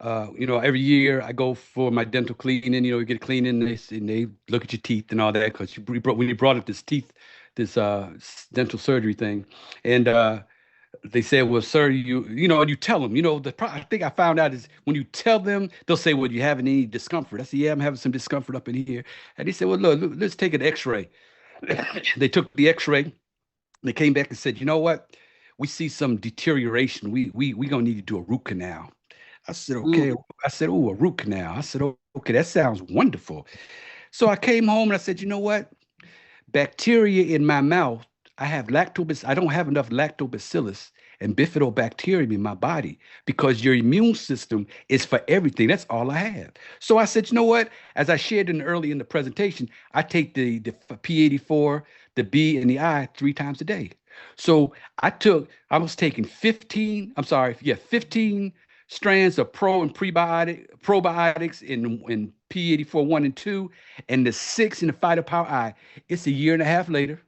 every year I go for my dental cleaning. You get a cleaning, and they look at your teeth and all that because when you brought up this dental surgery thing, and they said, well, sir, and you tell them, I think I found out is when you tell them, they'll say, well, you having any discomfort? I said, yeah, I'm having some discomfort up in here. And they said, well, look, let's take an x-ray. They took the x-ray. They came back and said, you know what? We see some deterioration. We gonna need to do a root canal. I said, okay. Mm. I said, oh, a root canal. I said, oh, okay, that sounds wonderful. So I came home and I said, you know what? Bacteria in my mouth. I don't have enough lactobacillus and bifidobacterium in my body because your immune system is for everything. That's all I have. So I said, you know what? As I shared early in the presentation, I take the P84, the B, and the I 3 times a day. So I was taking 15 strands of probiotics in P84 1 and 2, and the 6 in the Phytopower I. It's a year and a half later.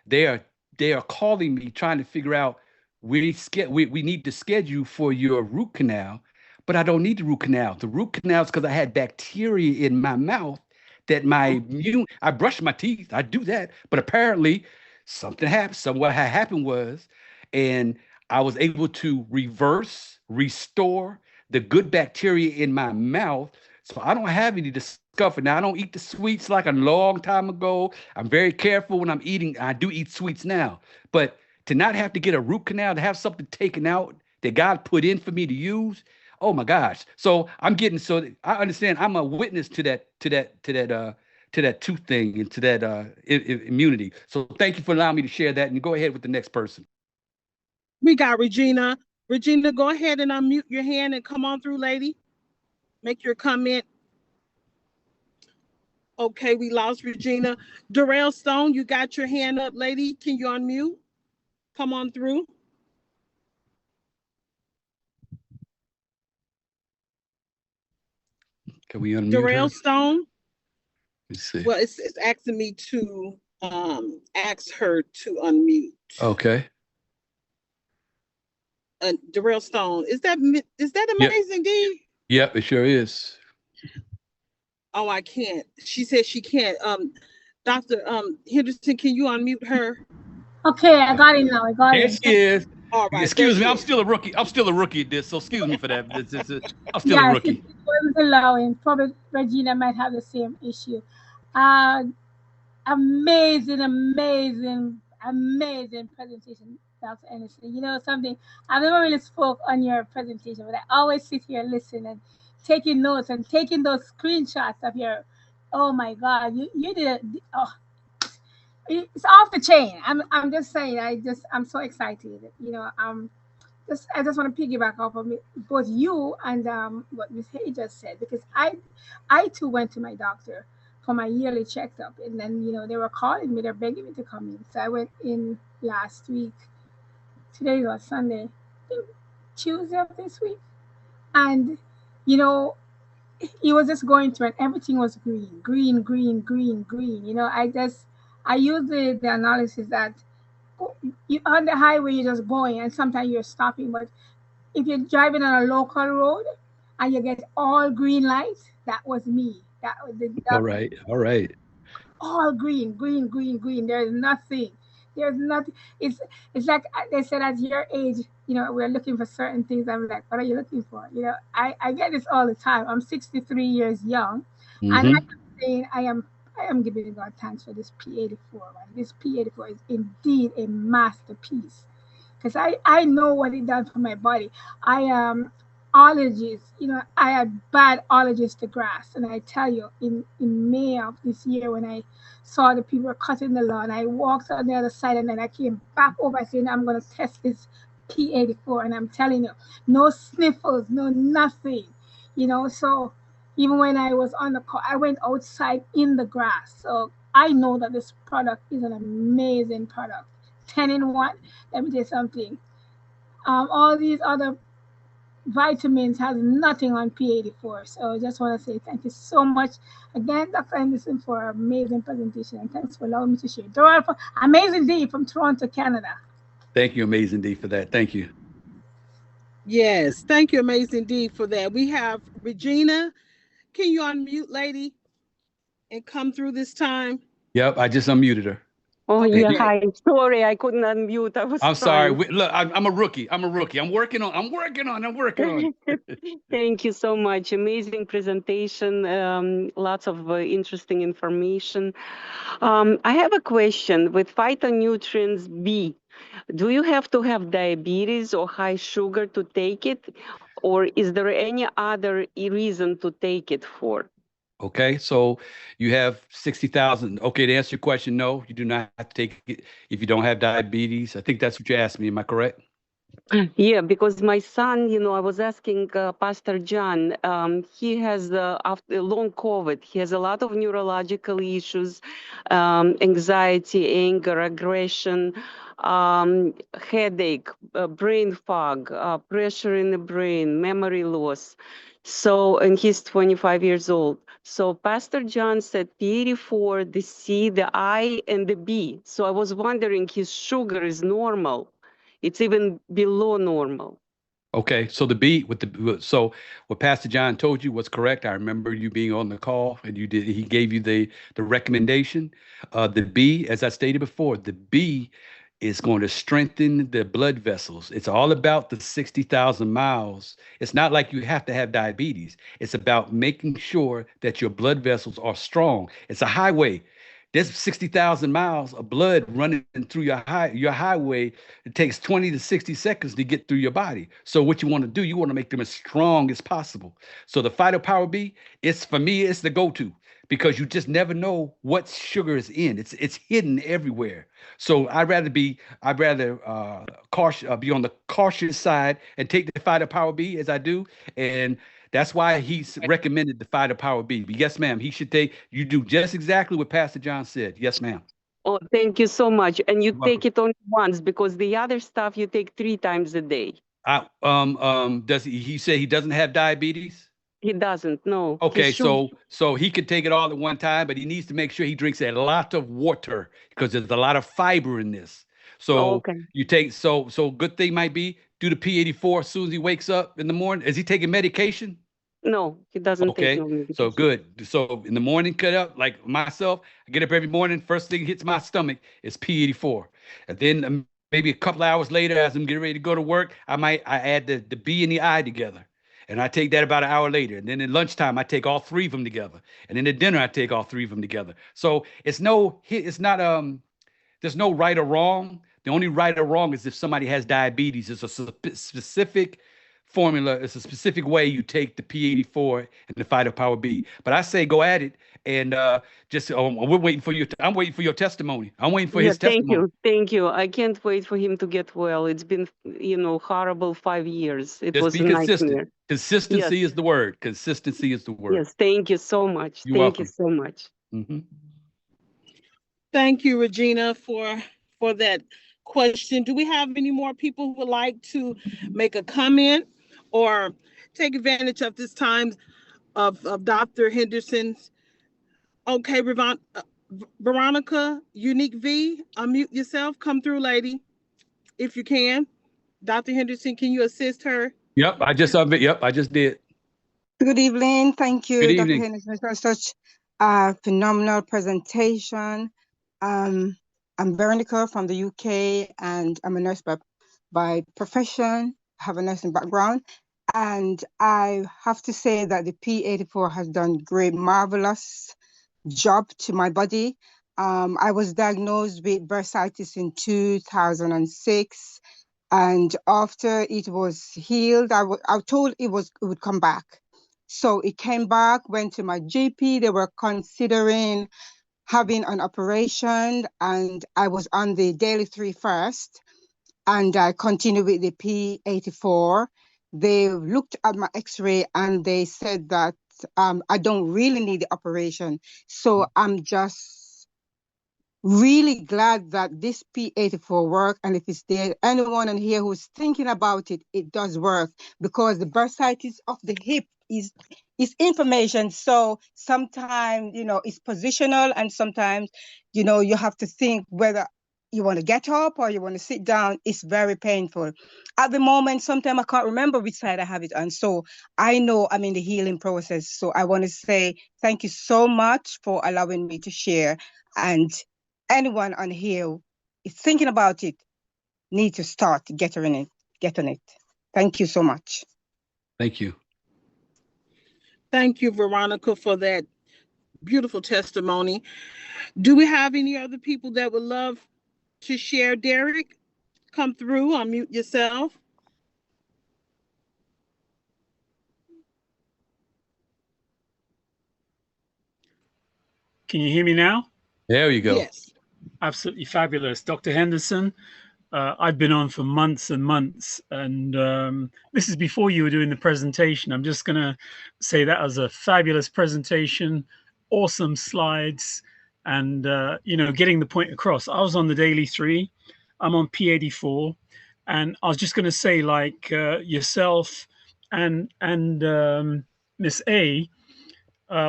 They are they are calling me trying to figure out we need to schedule for your root canal, but I don't need the root canal. The root canal is because I had bacteria in my mouth that I brush my teeth, I do that, but apparently something happened. What had happened was, and I was able to restore the good bacteria in my mouth. So I don't have any discomfort. Now I don't eat the sweets like a long time ago. I'm very careful when I'm eating. I do eat sweets now, but to not have to get a root canal, to have something taken out that God put in for me to use, oh my gosh. So I understand I'm a witness to that tooth thing and to that immunity. So thank you for allowing me to share that, and go ahead with the next person. We got Regina. Regina, go ahead and unmute your hand and come on through, lady. Make your comment. Okay, we lost Regina. Darrell Stone, you got your hand up, lady. Can you unmute? Come on through. Can we unmute Darrell her? Stone. Let's see. Well, it's asking me to ask her to unmute. Okay. Darrell Stone. Is that Yep. amazing, D? Yep, it sure is. Oh, I can't. She said she can't. Dr. Henderson, can you unmute her? Okay, I got it now. I got There it. she is. All right. Excuse me, I'm still a rookie. I'm still a rookie at this, so excuse me for that. I'm still a rookie. It wasn't allowing. Probably Regina might have the same issue. Amazing, amazing, amazing presentation, Dr. Anderson. You know something, I've never really spoke on your presentation, but I always sit here listening and taking notes and taking those screenshots of your, oh my God, you did it. Oh, it's off the chain. I'm just saying, I'm so excited. I just want to piggyback off of both you and what Miss Hay just said, because I too went to my doctor for my yearly checkup. And then, they were calling me, they're begging me to come in. So I went in last week. Today was Sunday, I think Tuesday of this week. And, you know, he was just going through and everything was green, green, green, green, green. I use the analysis that you on the highway, you're just going and sometimes you're stopping. But if you're driving on a local road and you get all green lights, that was me. All right. All right. All green, green, green, green. There's nothing. There's nothing. It's like they said at your age, we're looking for certain things. I'm like, what are you looking for? I get this all the time. I'm 63 years young, and Mm-hmm. I'm saying I am giving God thanks for this P84 one. This P84 is indeed a masterpiece because I know what it does for my body. I allergies, I had bad allergies to grass, and I tell you, in May of this year when I saw the people were cutting the lawn, I walked on the other side, and then I came back over saying I'm going to test this P84, and I'm telling you, no sniffles, no nothing, So even when I was on the call, I went outside in the grass, so I know that this product is an amazing product. 10 in 1. Let me tell you something. All these other vitamins has nothing on P84. So I just want to say thank you so much again, Dr. Henderson, for an amazing presentation, and thanks for allowing me to share. Amazing D from Toronto, Canada. Thank you, Amazing D, for that. Thank you. Yes, thank you, Amazing D, for that. We have Regina. Can you unmute, lady, and come through this time? Yep, I just unmuted her. Oh, Okay, yeah. great. Hi. Sorry, I couldn't unmute. I was I'm sorry. trying. Look, I'm a rookie. I'm working on. Thank you so much. Amazing presentation. Lots of interesting information. I have a question. With phytonutrients B, do you have to have diabetes or high sugar to take it? Or is there any other reason to take it for? Okay, so you have 60,000. Okay, to answer your question, no, you do not have to take it if you don't have diabetes. I think that's what you asked me. Am I correct? Yeah, because my son, I was asking Pastor John, he has, after long COVID, he has a lot of neurological issues, anxiety, anger, aggression, headache, brain fog, pressure in the brain, memory loss. So, and he's 25 years old. So Pastor John said P84, the C, the I, and the B. So I was wondering, his sugar is normal. It's even below normal. Okay, so what Pastor John told you was correct. I remember you being on the call and he gave you the recommendation. The B, as I stated before, the B is going to strengthen the blood vessels. It's all about the 60,000 miles. It's not like you have to have diabetes. It's about making sure that your blood vessels are strong. It's a highway. There's 60,000 miles of blood running through your highway. It takes 20 to 60 seconds to get through your body. So what you want to do, you want to make them as strong as possible. So the Phyto Power B, for me, it's the go-to because you just never know what sugar is in. It's hidden everywhere. So I'd rather be on the cautious side and take the Phyto Power B as I do. And that's why he's recommended the Phyto Power B. But yes, ma'am, you do just exactly what Pastor John said. Yes, ma'am. Oh, thank you so much. And you You're welcome. take it only once because the other stuff you take 3 times a day. Does he say he doesn't have diabetes? He doesn't, no. Okay, so he could take it all at one time, but he needs to make sure he drinks a lot of water because there's a lot of fiber in this. So okay. you take so good thing might be do the P84 as soon as he wakes up in the morning. Is he taking medication? No, he doesn't take no medication. So good. So in the morning, cut up like myself. I get up every morning. First thing hits my stomach is P84, and then maybe a couple hours later, as I'm getting ready to go to work, I add the B and the I together, and I take that about an hour later. And then at lunchtime, I take all 3 of them together, and then at dinner, I take all 3 of them together. So there's no right or wrong. The only right or wrong is if somebody has diabetes. It's a specific formula. It's a specific way you take the P84 and the Phyto Power B. But I say go at it, and we're waiting for you. I'm waiting for your testimony. I'm waiting for his testimony. Thank you. I can't wait for him to get well. It's been, horrible 5 years. It was a nightmare. Consistency is the word. Consistency is the word. Yes, thank you so much. You're welcome. You so much. Mm-hmm. Thank you, Regina, for that question. Do we have any more people who would like to make a comment or take advantage of this time of Dr. Henderson's? Okay, Veronica, Unique V, unmute yourself. Come through, lady, if you can. Dr. Henderson, can you assist her? Yep, I just did. Good evening. Thank Good you, Dr. evening. Henderson, for such a phenomenal presentation. I'm Veronica from the UK, and I'm a nurse by profession. I have a nursing background. And I have to say that the P84 has done great, marvelous job to my body. I was diagnosed with bursitis in 2006. And after it was healed, I was told it would come back. So it came back, went to my GP. They were considering having an operation, and I was on the daily 3 first, and I continued with the P84. They looked at my x-ray and they said that I don't really need the operation. So I'm just really glad that this P84 work, and if it's there anyone in here who's thinking about it, it does work, because the bursitis of the hip is information. So sometimes, it's positional, and sometimes, you have to think whether you want to get up or you want to sit down. It's very painful. At the moment, sometimes I can't remember which side I have it on. So I know I'm in the healing process. So I want to say thank you so much for allowing me to share. And anyone on here is thinking about it, need to start, get on it. Thank you so much. Thank you. Thank you, Veronica, for that beautiful testimony. Do we have any other people that would love to share? Derek, come through, unmute yourself. Can you hear me now? There you go. Yes. Absolutely fabulous. Dr. Henderson, I've been on for months and months, and this is before you were doing the presentation. I'm just going to say that was a fabulous presentation, awesome slides, and, getting the point across. I was on the daily 3. I'm on P84, and I was just going to say, like yourself and Miss A,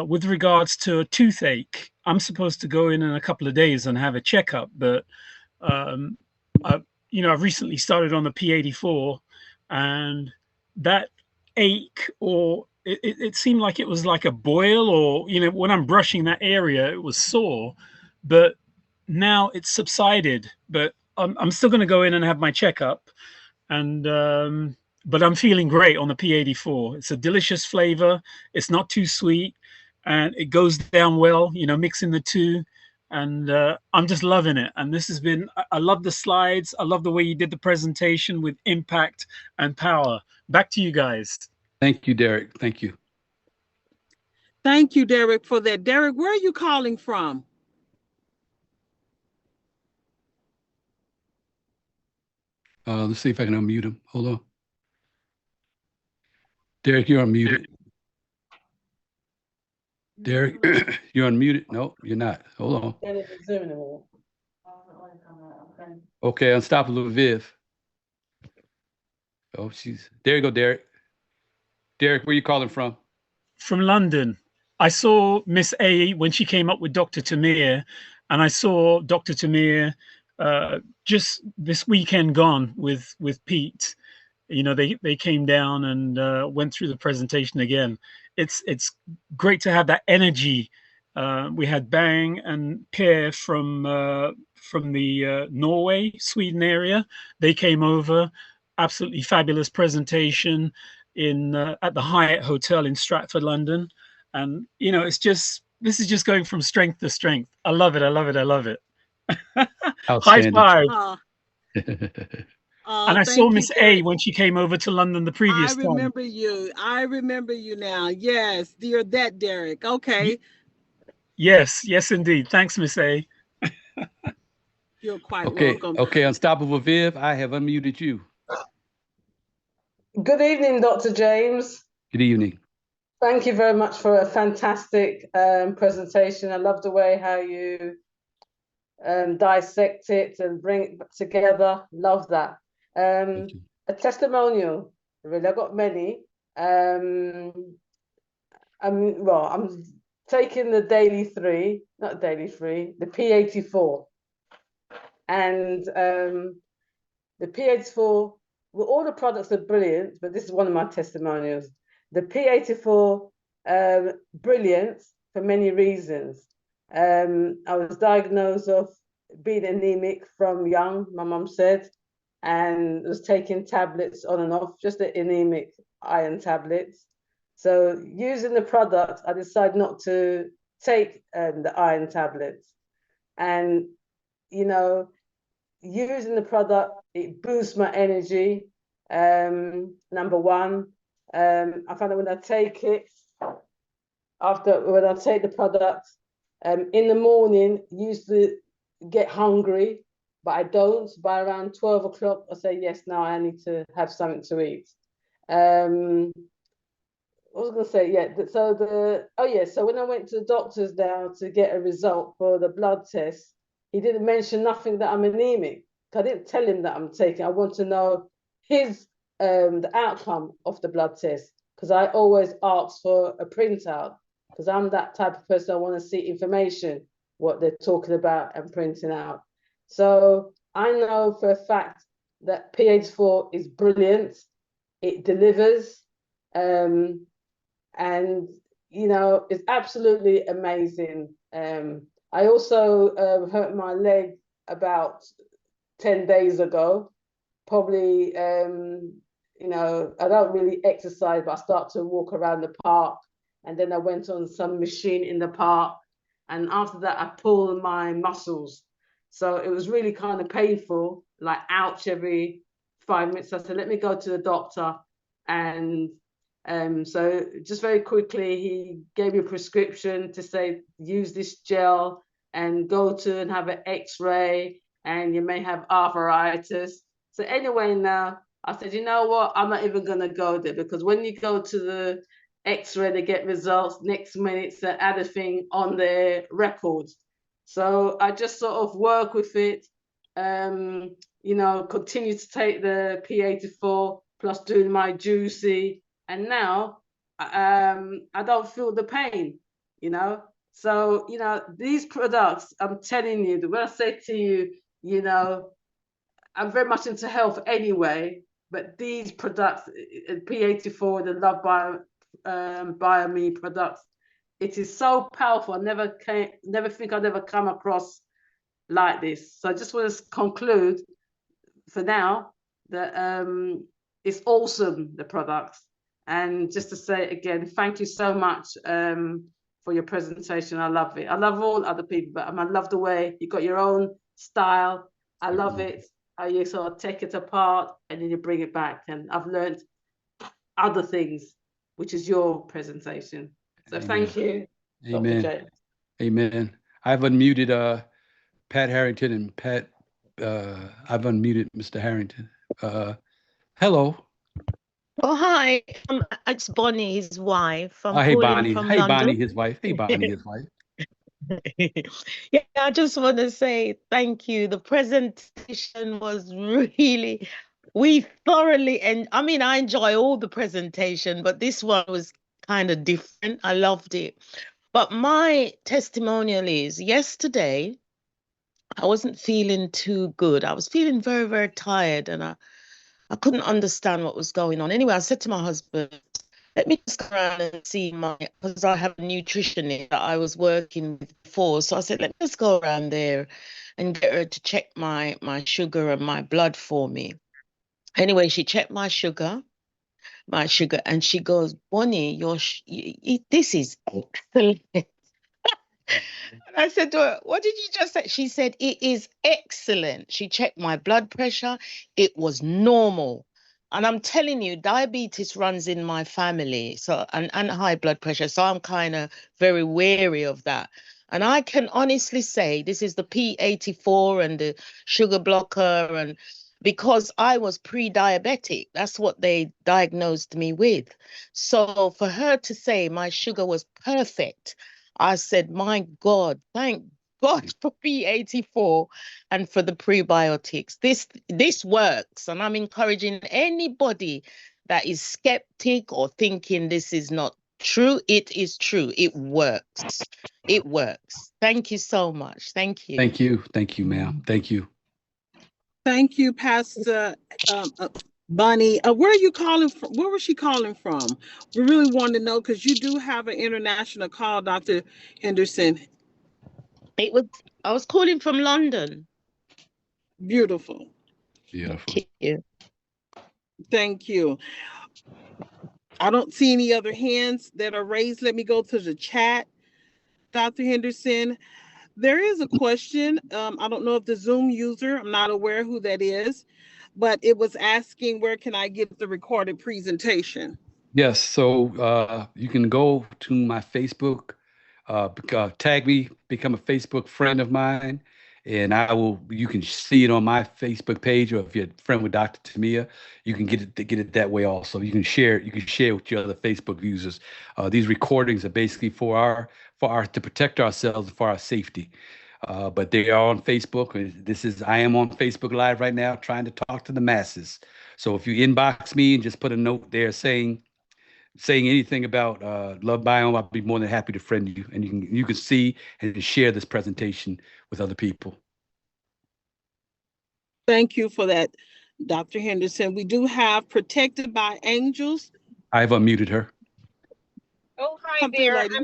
with regards to a toothache, I'm supposed to go in a couple of days and have a checkup, but I've recently started on the P84, and that ache, or it seemed like it was like a boil, or when I'm brushing that area, it was sore, but now it's subsided. But I'm still going to go in and have my checkup, and but I'm feeling great on the P84. It's a delicious flavor. It's not too sweet, and it goes down well, mixing the two. And I'm just loving it. And this has been, I love the slides. I love the way you did the presentation with impact and power. Back to you guys. Thank you, Derek. Thank you. Thank you, Derek, for that. Derek, where are you calling from? Let's see if I can unmute him. Hold on. Derek, you're unmuted. Derek, you're unmuted. No, you're not. Hold on. Okay, Unstoppable Viv. Oh, there you go, Derek. Derek, where you calling from? From London. I saw Miss A when she came up with Dr. Tamir, and I saw Dr. Tamir just this weekend gone with Pete. They came down and went through the presentation again. It's great to have that energy. We had Bang and Per from the Norway, Sweden area. They came over. Absolutely fabulous presentation at the Hyatt Hotel in Stratford, London. And this is just going from strength to strength. I love it. I love it. I love it. High five. And I saw Miss A when she came over to London the previous time. I remember you now. Yes, you're that Derek. Okay. Yes, indeed. Thanks, Miss A. You're quite welcome. Okay, Unstoppable Viv, I have unmuted you. Good evening, Dr. James. Good evening. Thank you very much for a fantastic presentation. I love the way how you dissect it and bring it together. Love that. A testimonial, really, I've got many. I'm taking the the P84. And the P84, well, all the products are brilliant, but this is one of my testimonials. The P84, brilliant for many reasons. I was diagnosed of being anemic from young, my mum said, and was taking tablets on and off, just the anemic iron tablets. So using the product, I decided not to take the iron tablets. And, you know, using the product, it boosts my energy. Number one, I find that when I take it, when I take the product, in the morning, used to get hungry, but I don't. By around 12 o'clock, I say, yes, now I need to have something to eat. I was going to say, yeah, so when I went to the doctors now to get a result for the blood test, he didn't mention nothing that I'm anemic. I didn't tell him that I'm taking. I want to know the outcome of the blood test, because I always ask for a printout, because I'm that type of person. I want to see information, what they're talking about and printing out. So I know for a fact that P84 is brilliant. It delivers. And, you know, it's absolutely amazing. I also hurt my leg about 10 days ago. Probably, you know, I don't really exercise, but I start to walk around the park. And then I went on some machine in the park. And after that, I pulled my muscles. So it was really kind of painful, like ouch every 5 minutes. I said, let me go to the doctor. And so just very quickly, he gave me a prescription to say, use this gel and go to and have an x-ray, and you may have arthritis. So anyway, now I said, you know what, I'm not even going to go there, because when you go to the x-ray, they get results, next minute it's the other thing on their records. So I just sort of work with it, you know, continue to take the P84 plus doing my juicy. And now I don't feel the pain, you know. So, you know, these products, I'm telling you, when I say to you, you know, I'm very much into health anyway, but these products, P84, the Love Bio Me products, it is so powerful. I never think I'd ever come across like this. So I just want to conclude for now that it's awesome, the products. And just to say again, thank you so much for your presentation. I love it. I love all other people, but I love the way you got your own style. I love it how you sort of take it apart and then you bring it back. And I've learned other things, which is your presentation. So thank you, Amen. Dr. James. Amen. I've unmuted Pat Harrington, and Pat, I've unmuted Mr. Harrington. Hello. Oh, hi. It's Bonnie, his wife. I'm Hey, calling Bonnie. from Hey, London. Bonnie, his wife. Hey, Bonnie, his wife. Yeah, I just want to say thank you. The presentation was really, we thoroughly, and I mean, I enjoy all the presentation, but this one was kind of different. I loved it. But my testimonial is yesterday, I wasn't feeling too good. I was feeling very, very tired, and I couldn't understand what was going on. Anyway, I said to my husband, let me just go around and see because I have a nutritionist that I was working with before. So I said, let me just go around there and get her to check my sugar and my blood for me. Anyway, she checked my sugar, and she goes, Bonnie, this is excellent. And I said to her, what did you just say? She said, it is excellent. She checked my blood pressure. It was normal. And I'm telling you, diabetes runs in my family, so and high blood pressure. So I'm kind of very wary of that. And I can honestly say this is the P84 and the sugar blocker. because I was pre-diabetic. That's what they diagnosed me with. So for her to say my sugar was perfect, I said, my God, thank God for P84 and for the prebiotics. This works, and I'm encouraging anybody that is skeptic or thinking this is not true. It is true. It works. It works. Thank you so much. Thank you. Thank you. Thank you, ma'am. Thank you. Thank you, Pastor Bunny. Where are you calling from? Where was she calling from? We really want to know because you do have an international call, Dr. Henderson. I was calling from London. Beautiful. Beautiful. Thank you. Thank you. I don't see any other hands that are raised. Let me go to the chat, Dr. Henderson. There is a question. I don't know if the Zoom user, I'm not aware who that is, but it was asking where can I get the recorded presentation? Yes, so you can go to my Facebook, tag me, become a Facebook friend of mine, and you can see it on my Facebook page, or if you're a friend with Dr. Tamia, you can get it that way also. You can share it with your other Facebook users. These recordings are basically for to protect ourselves and for our safety. But they are on Facebook. I am on Facebook Live right now trying to talk to the masses. So if you inbox me and just put a note there saying anything about Love Biome, I'll be more than happy to friend you, and you can see and share this presentation with other people. Thank you for that, Dr. Henderson. We do have Protected by Angels. I've unmuted her. Oh, hi Come through, there. lady.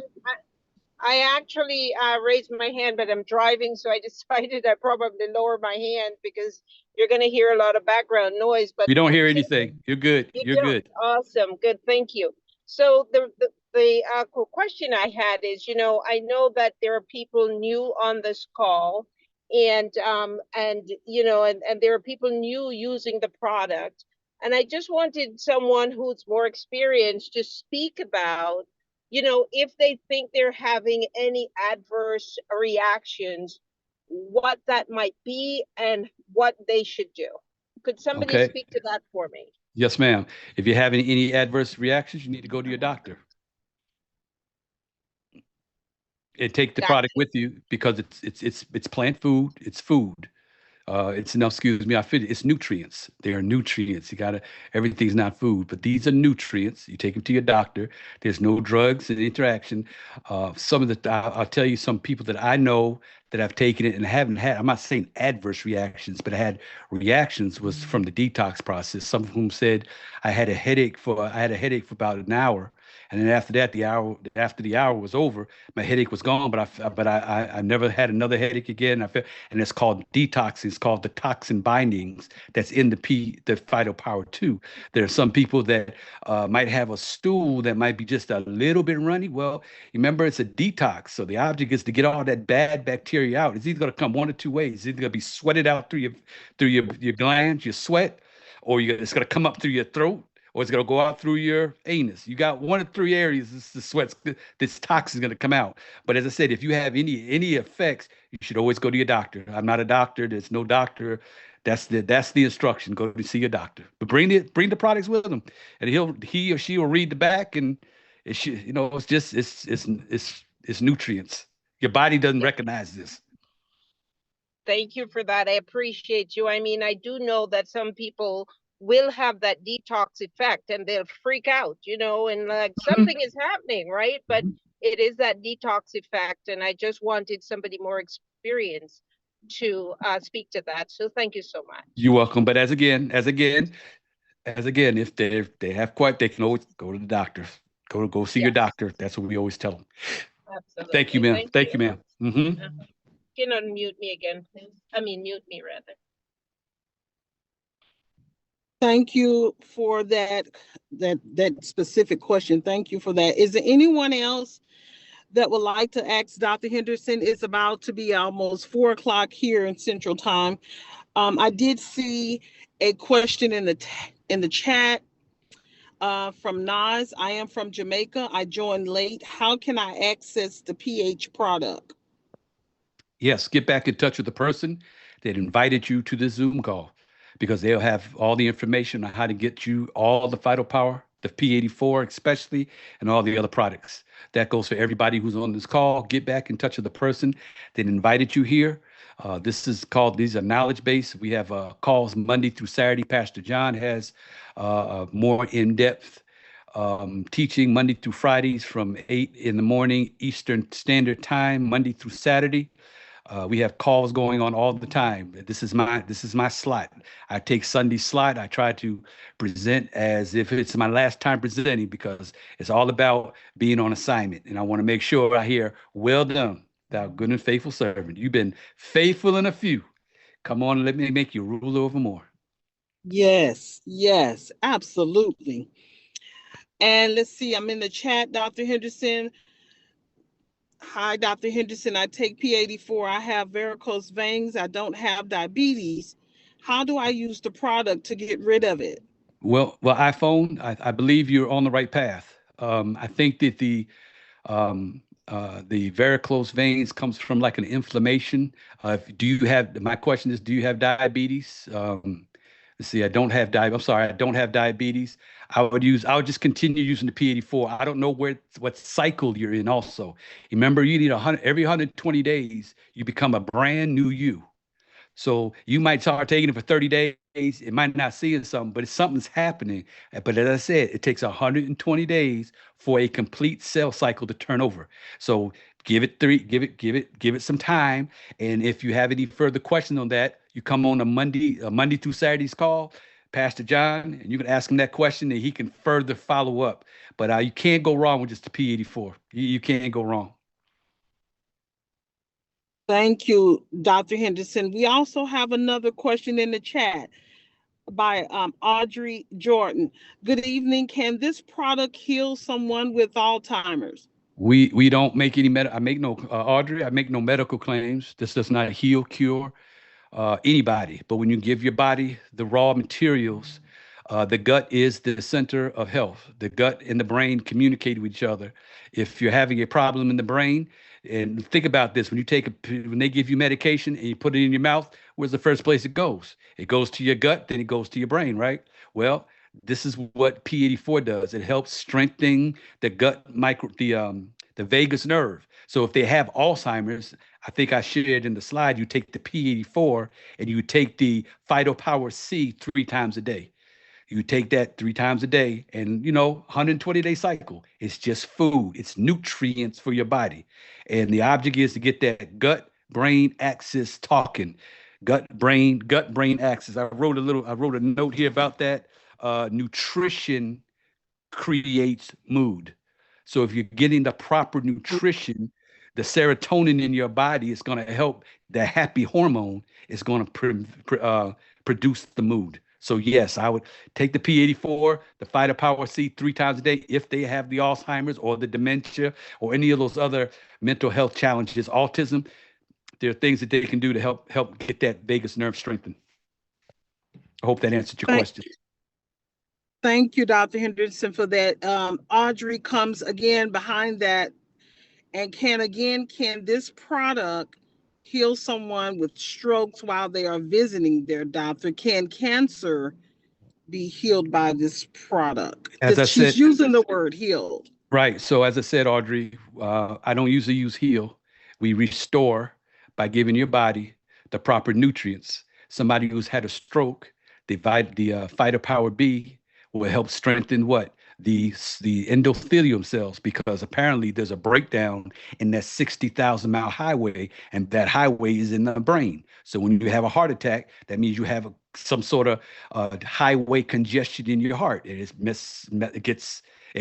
I actually raised my hand, but I'm driving, so I decided I'd probably lower my hand because you're going to hear a lot of background noise. But We don't hear anything. You're good. You're good. Awesome. Good. Thank you. So the question I had is, I know that there are people new on this call, and there are people new using the product, and I just wanted someone who's more experienced to speak about, if they think they're having any adverse reactions, what that might be and what they should do. Could somebody speak to that for me? Yes, ma'am. If you're having any adverse reactions, you need to go to your doctor and take the product with you, because it's plant food. It's food. It's nutrients. They are nutrients. Everything's not food, but these are nutrients. You take them to your doctor. There's no drugs and interaction. I'll tell you some people that I know that have taken it and haven't had, I'm not saying adverse reactions, but I had reactions was from the detox process. Some of whom said I had a headache for about an hour. And then after that, after the hour was over, my headache was gone, but I never had another headache again. And it's called detox. It's called the toxin bindings that's in the Phytopower 2. There are some people that might have a stool that might be just a little bit runny. Well, remember, it's a detox. So the object is to get all that bad bacteria out. It's either going to come one of two ways. It's either going to be sweated out through your glands, your sweat, or it's going to come up through your throat, or it's going to go out through your anus. You got one of three areas this toxin is going to come out. But as I said, if you have any effects, you should always go to your doctor. I'm not a doctor. There's no doctor. That's the instruction. Go to see your doctor. But bring the products with them, and he or she will read the back, and it's nutrients. Your body doesn't recognize this. Thank you for that. I appreciate you. I mean, I do know that some people will have that detox effect and they'll freak out, and like something is happening, right? But it is that detox effect, and I just wanted somebody more experienced to speak to that. So thank you so much. You're welcome. But as again, if they have they can always go to the doctor. Go see your doctor. That's what we always tell them. Absolutely. Thank you, ma'am. Thank you, ma'am. You can unmute me again, please. Mute me rather. Thank you for that specific question. Thank you for that. Is there anyone else that would like to ask Dr. Henderson? It's about to be almost 4 o'clock here in Central Time. I did see a question in the chat from Nas. I am from Jamaica. I joined late. How can I access the pH product? Yes, get back in touch with the person that invited you to the Zoom call, because they'll have all the information on how to get you all the Vital Power, the P84 especially, and all the other products. That goes for everybody who's on this call. Get back in touch with the person that invited you here. These are knowledge based. We have calls Monday through Saturday. Pastor John has more in-depth teaching Monday through Fridays from 8 in the morning Eastern Standard Time, Monday through Saturday. We have calls going on all the time. This is my slot. I take Sunday slot. I try to present as if it's my last time presenting, because it's all about being on assignment. And I want to make sure I hear, well done, thou good and faithful servant. You've been faithful in a few. Come on, let me make you ruler over more. Yes, yes, absolutely. And let's see, I'm in the chat, Dr. Henderson. Hi, Dr. Henderson. I take P84. I have varicose veins. I don't have diabetes. How do I use the product to get rid of it? Well, iPhone, I believe you're on the right path. I think that the varicose veins comes from like an inflammation. My question is, do you have diabetes? Let's see, I don't have diabetes. I'm sorry, I don't have diabetes. I would just continue using the P84. I don't know what cycle you're in also. Remember, you need every 120 days, you become a brand new you. So you might start taking it for 30 days. It might not see something, but something's happening. But as I said, it takes 120 days for a complete cell cycle to turn over. So give it some time. And if you have any further questions on that, you come on a Monday through Saturday's call, Pastor John, and you can ask him that question and he can further follow up. But you can't go wrong with just the P84. You can't go wrong. Thank you, Dr. Henderson. We also have another question in the chat by Audrey Jordan. Good evening. Can this product heal someone with Alzheimer's? We don't make any Audrey, I make no medical claims. This does not heal, cure anybody. But when you give your body the raw materials, the gut is the center of health. The gut and the brain communicate with each other. If you're having a problem in the brain, and think about this, when they give you medication and you put it in your mouth, where's the first place it goes? It goes to your gut, then it goes to your brain, right? Well, this is what P84 does. It helps strengthen the the vagus nerve. So if they have Alzheimer's, I think I shared in the slide, you take the P84 and you take the Phytopower C 3 times a day. You take that 3 times a day, and 120-day cycle. It's just food. It's nutrients for your body. And the object is to get that gut-brain axis talking. Gut-brain axis. I wrote a note here about that. Nutrition creates mood. So if you're getting the proper nutrition, the serotonin in your body is going to help. The happy hormone is going to produce the mood. So yes, I would take the P84, the Phytopower C 3 times a day if they have the Alzheimer's or the dementia or any of those other mental health challenges, autism. There are things that they can do to help get that vagus nerve strengthened. I hope that answered your question. Thank you, Dr. Henderson, for that. Audrey comes again behind that. And can this product heal someone with strokes while they are visiting their doctor? Can cancer be healed by this product? She's using the word healed. Right. So as I said, Audrey, I don't usually use heal. We restore by giving your body the proper nutrients. Somebody who's had a stroke, the Phytopower B will help strengthen what? The endothelium cells, because apparently there's a breakdown in that 60,000-mile highway, and that highway is in the brain. So when you have a heart attack, that means you have some sort of highway congestion in your heart. It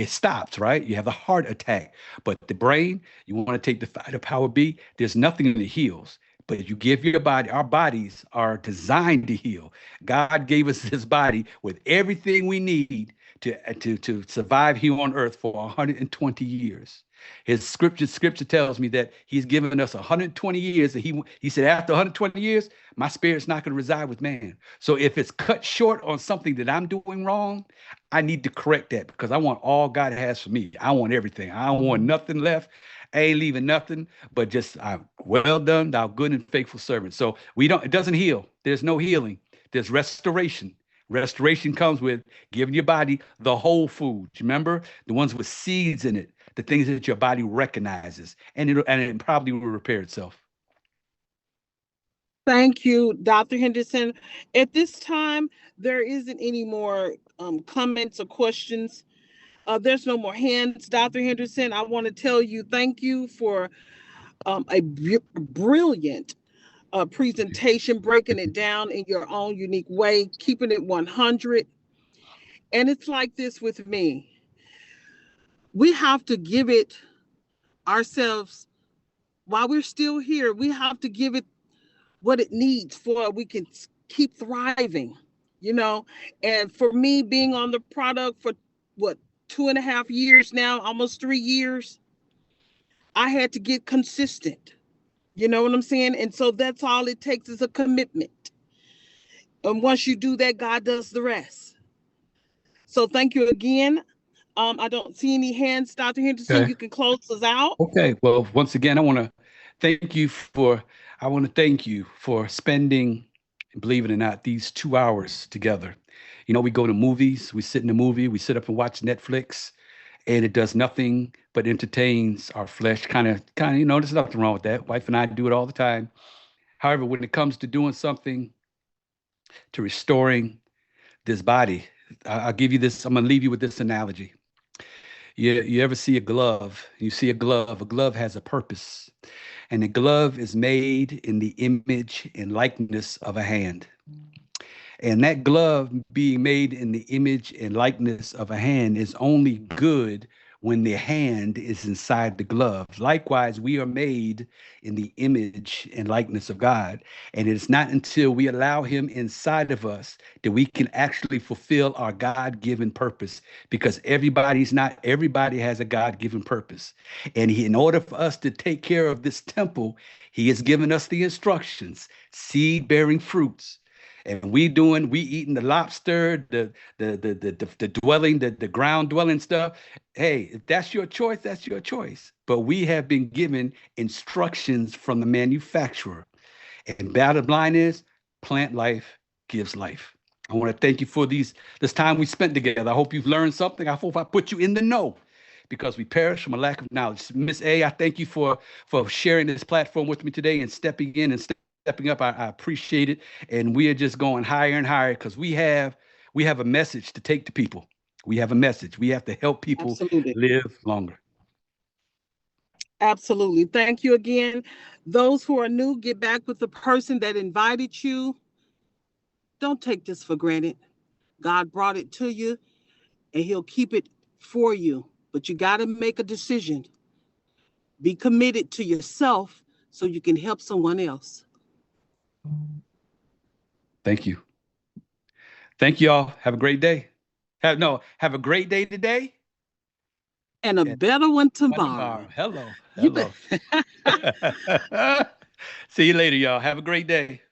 stops, right? You have the heart attack. But the brain, you want to take the Phytopower B, there's nothing that heals. But you give your body, our bodies are designed to heal. God gave us this body with everything we need to survive here on earth for 120 years. His scripture tells me that he's given us 120 years. And he said, after 120 years, my spirit's not going to reside with man. So if it's cut short on something that I'm doing wrong, I need to correct that, because I want all God has for me. I want everything. I don't want nothing left. I ain't leaving nothing but just well done, thou good and faithful servant. So it doesn't heal. There's no healing. There's restoration. Restoration comes with giving your body the whole foods. Remember, the ones with seeds in it, the things that your body recognizes, and it probably will repair itself. Thank you, Dr. Henderson. At this time, there isn't any more comments or questions. There's no more hands, Dr. Henderson. I want to tell you thank you for a brilliant presentation, breaking it down in your own unique way, keeping it 100. And it's like this with me. We have to give it ourselves while we're still here. We have to give it what it needs for we can keep thriving, you know. And for me, being on the product for what, 2.5 years now, almost 3 years, I had to get consistent. You know what I'm saying? And so that's all it takes is a commitment. And once you do that, God does the rest. So thank you again. I don't see any hands, Dr. Henderson. Okay. You can close us out. Okay. Well, once again, I want to thank you for spending, believe it or not, these 2 hours together. You know, we go to movies, we sit in the movie, we sit up and watch Netflix, and it does nothing but entertains our flesh. Kind of, you know, there's nothing wrong with that. Wife and I do it all the time. However, when it comes to doing something to restoring this body, I'll give you this. I'm going to leave you with this analogy. You ever see a glove? You see a glove has a purpose, and the glove is made in the image and likeness of a hand. And that glove being made in the image and likeness of a hand is only good when the hand is inside the glove. Likewise, we are made in the image and likeness of God. And it's not until we allow him inside of us that we can actually fulfill our God-given purpose, because everybody has a God-given purpose. And in order for us to take care of this temple, he has given us the instructions, seed-bearing fruits. And we eating the lobster, the ground dwelling stuff. Hey, if that's your choice, that's your choice. But we have been given instructions from the manufacturer. And bottom line is, plant life gives life. I want to thank you for this time we spent together. I hope you've learned something. I hope I put you in the know, because we perish from a lack of knowledge. Miss A, I thank you for sharing this platform with me today and stepping in and stepping up. I appreciate it. And we are just going higher and higher, because we have a message to take to people. We have a message. We have to help people live longer. Absolutely. Thank you again. Those who are new, get back with the person that invited you. Don't take this for granted. God brought it to you, and he'll keep it for you. But you got to make a decision. Be committed to yourself so you can help someone else. Thank you. Thank you all. Have a great day. Have a great day today. And a better one tomorrow. Hello. See you later, y'all. Have a great day.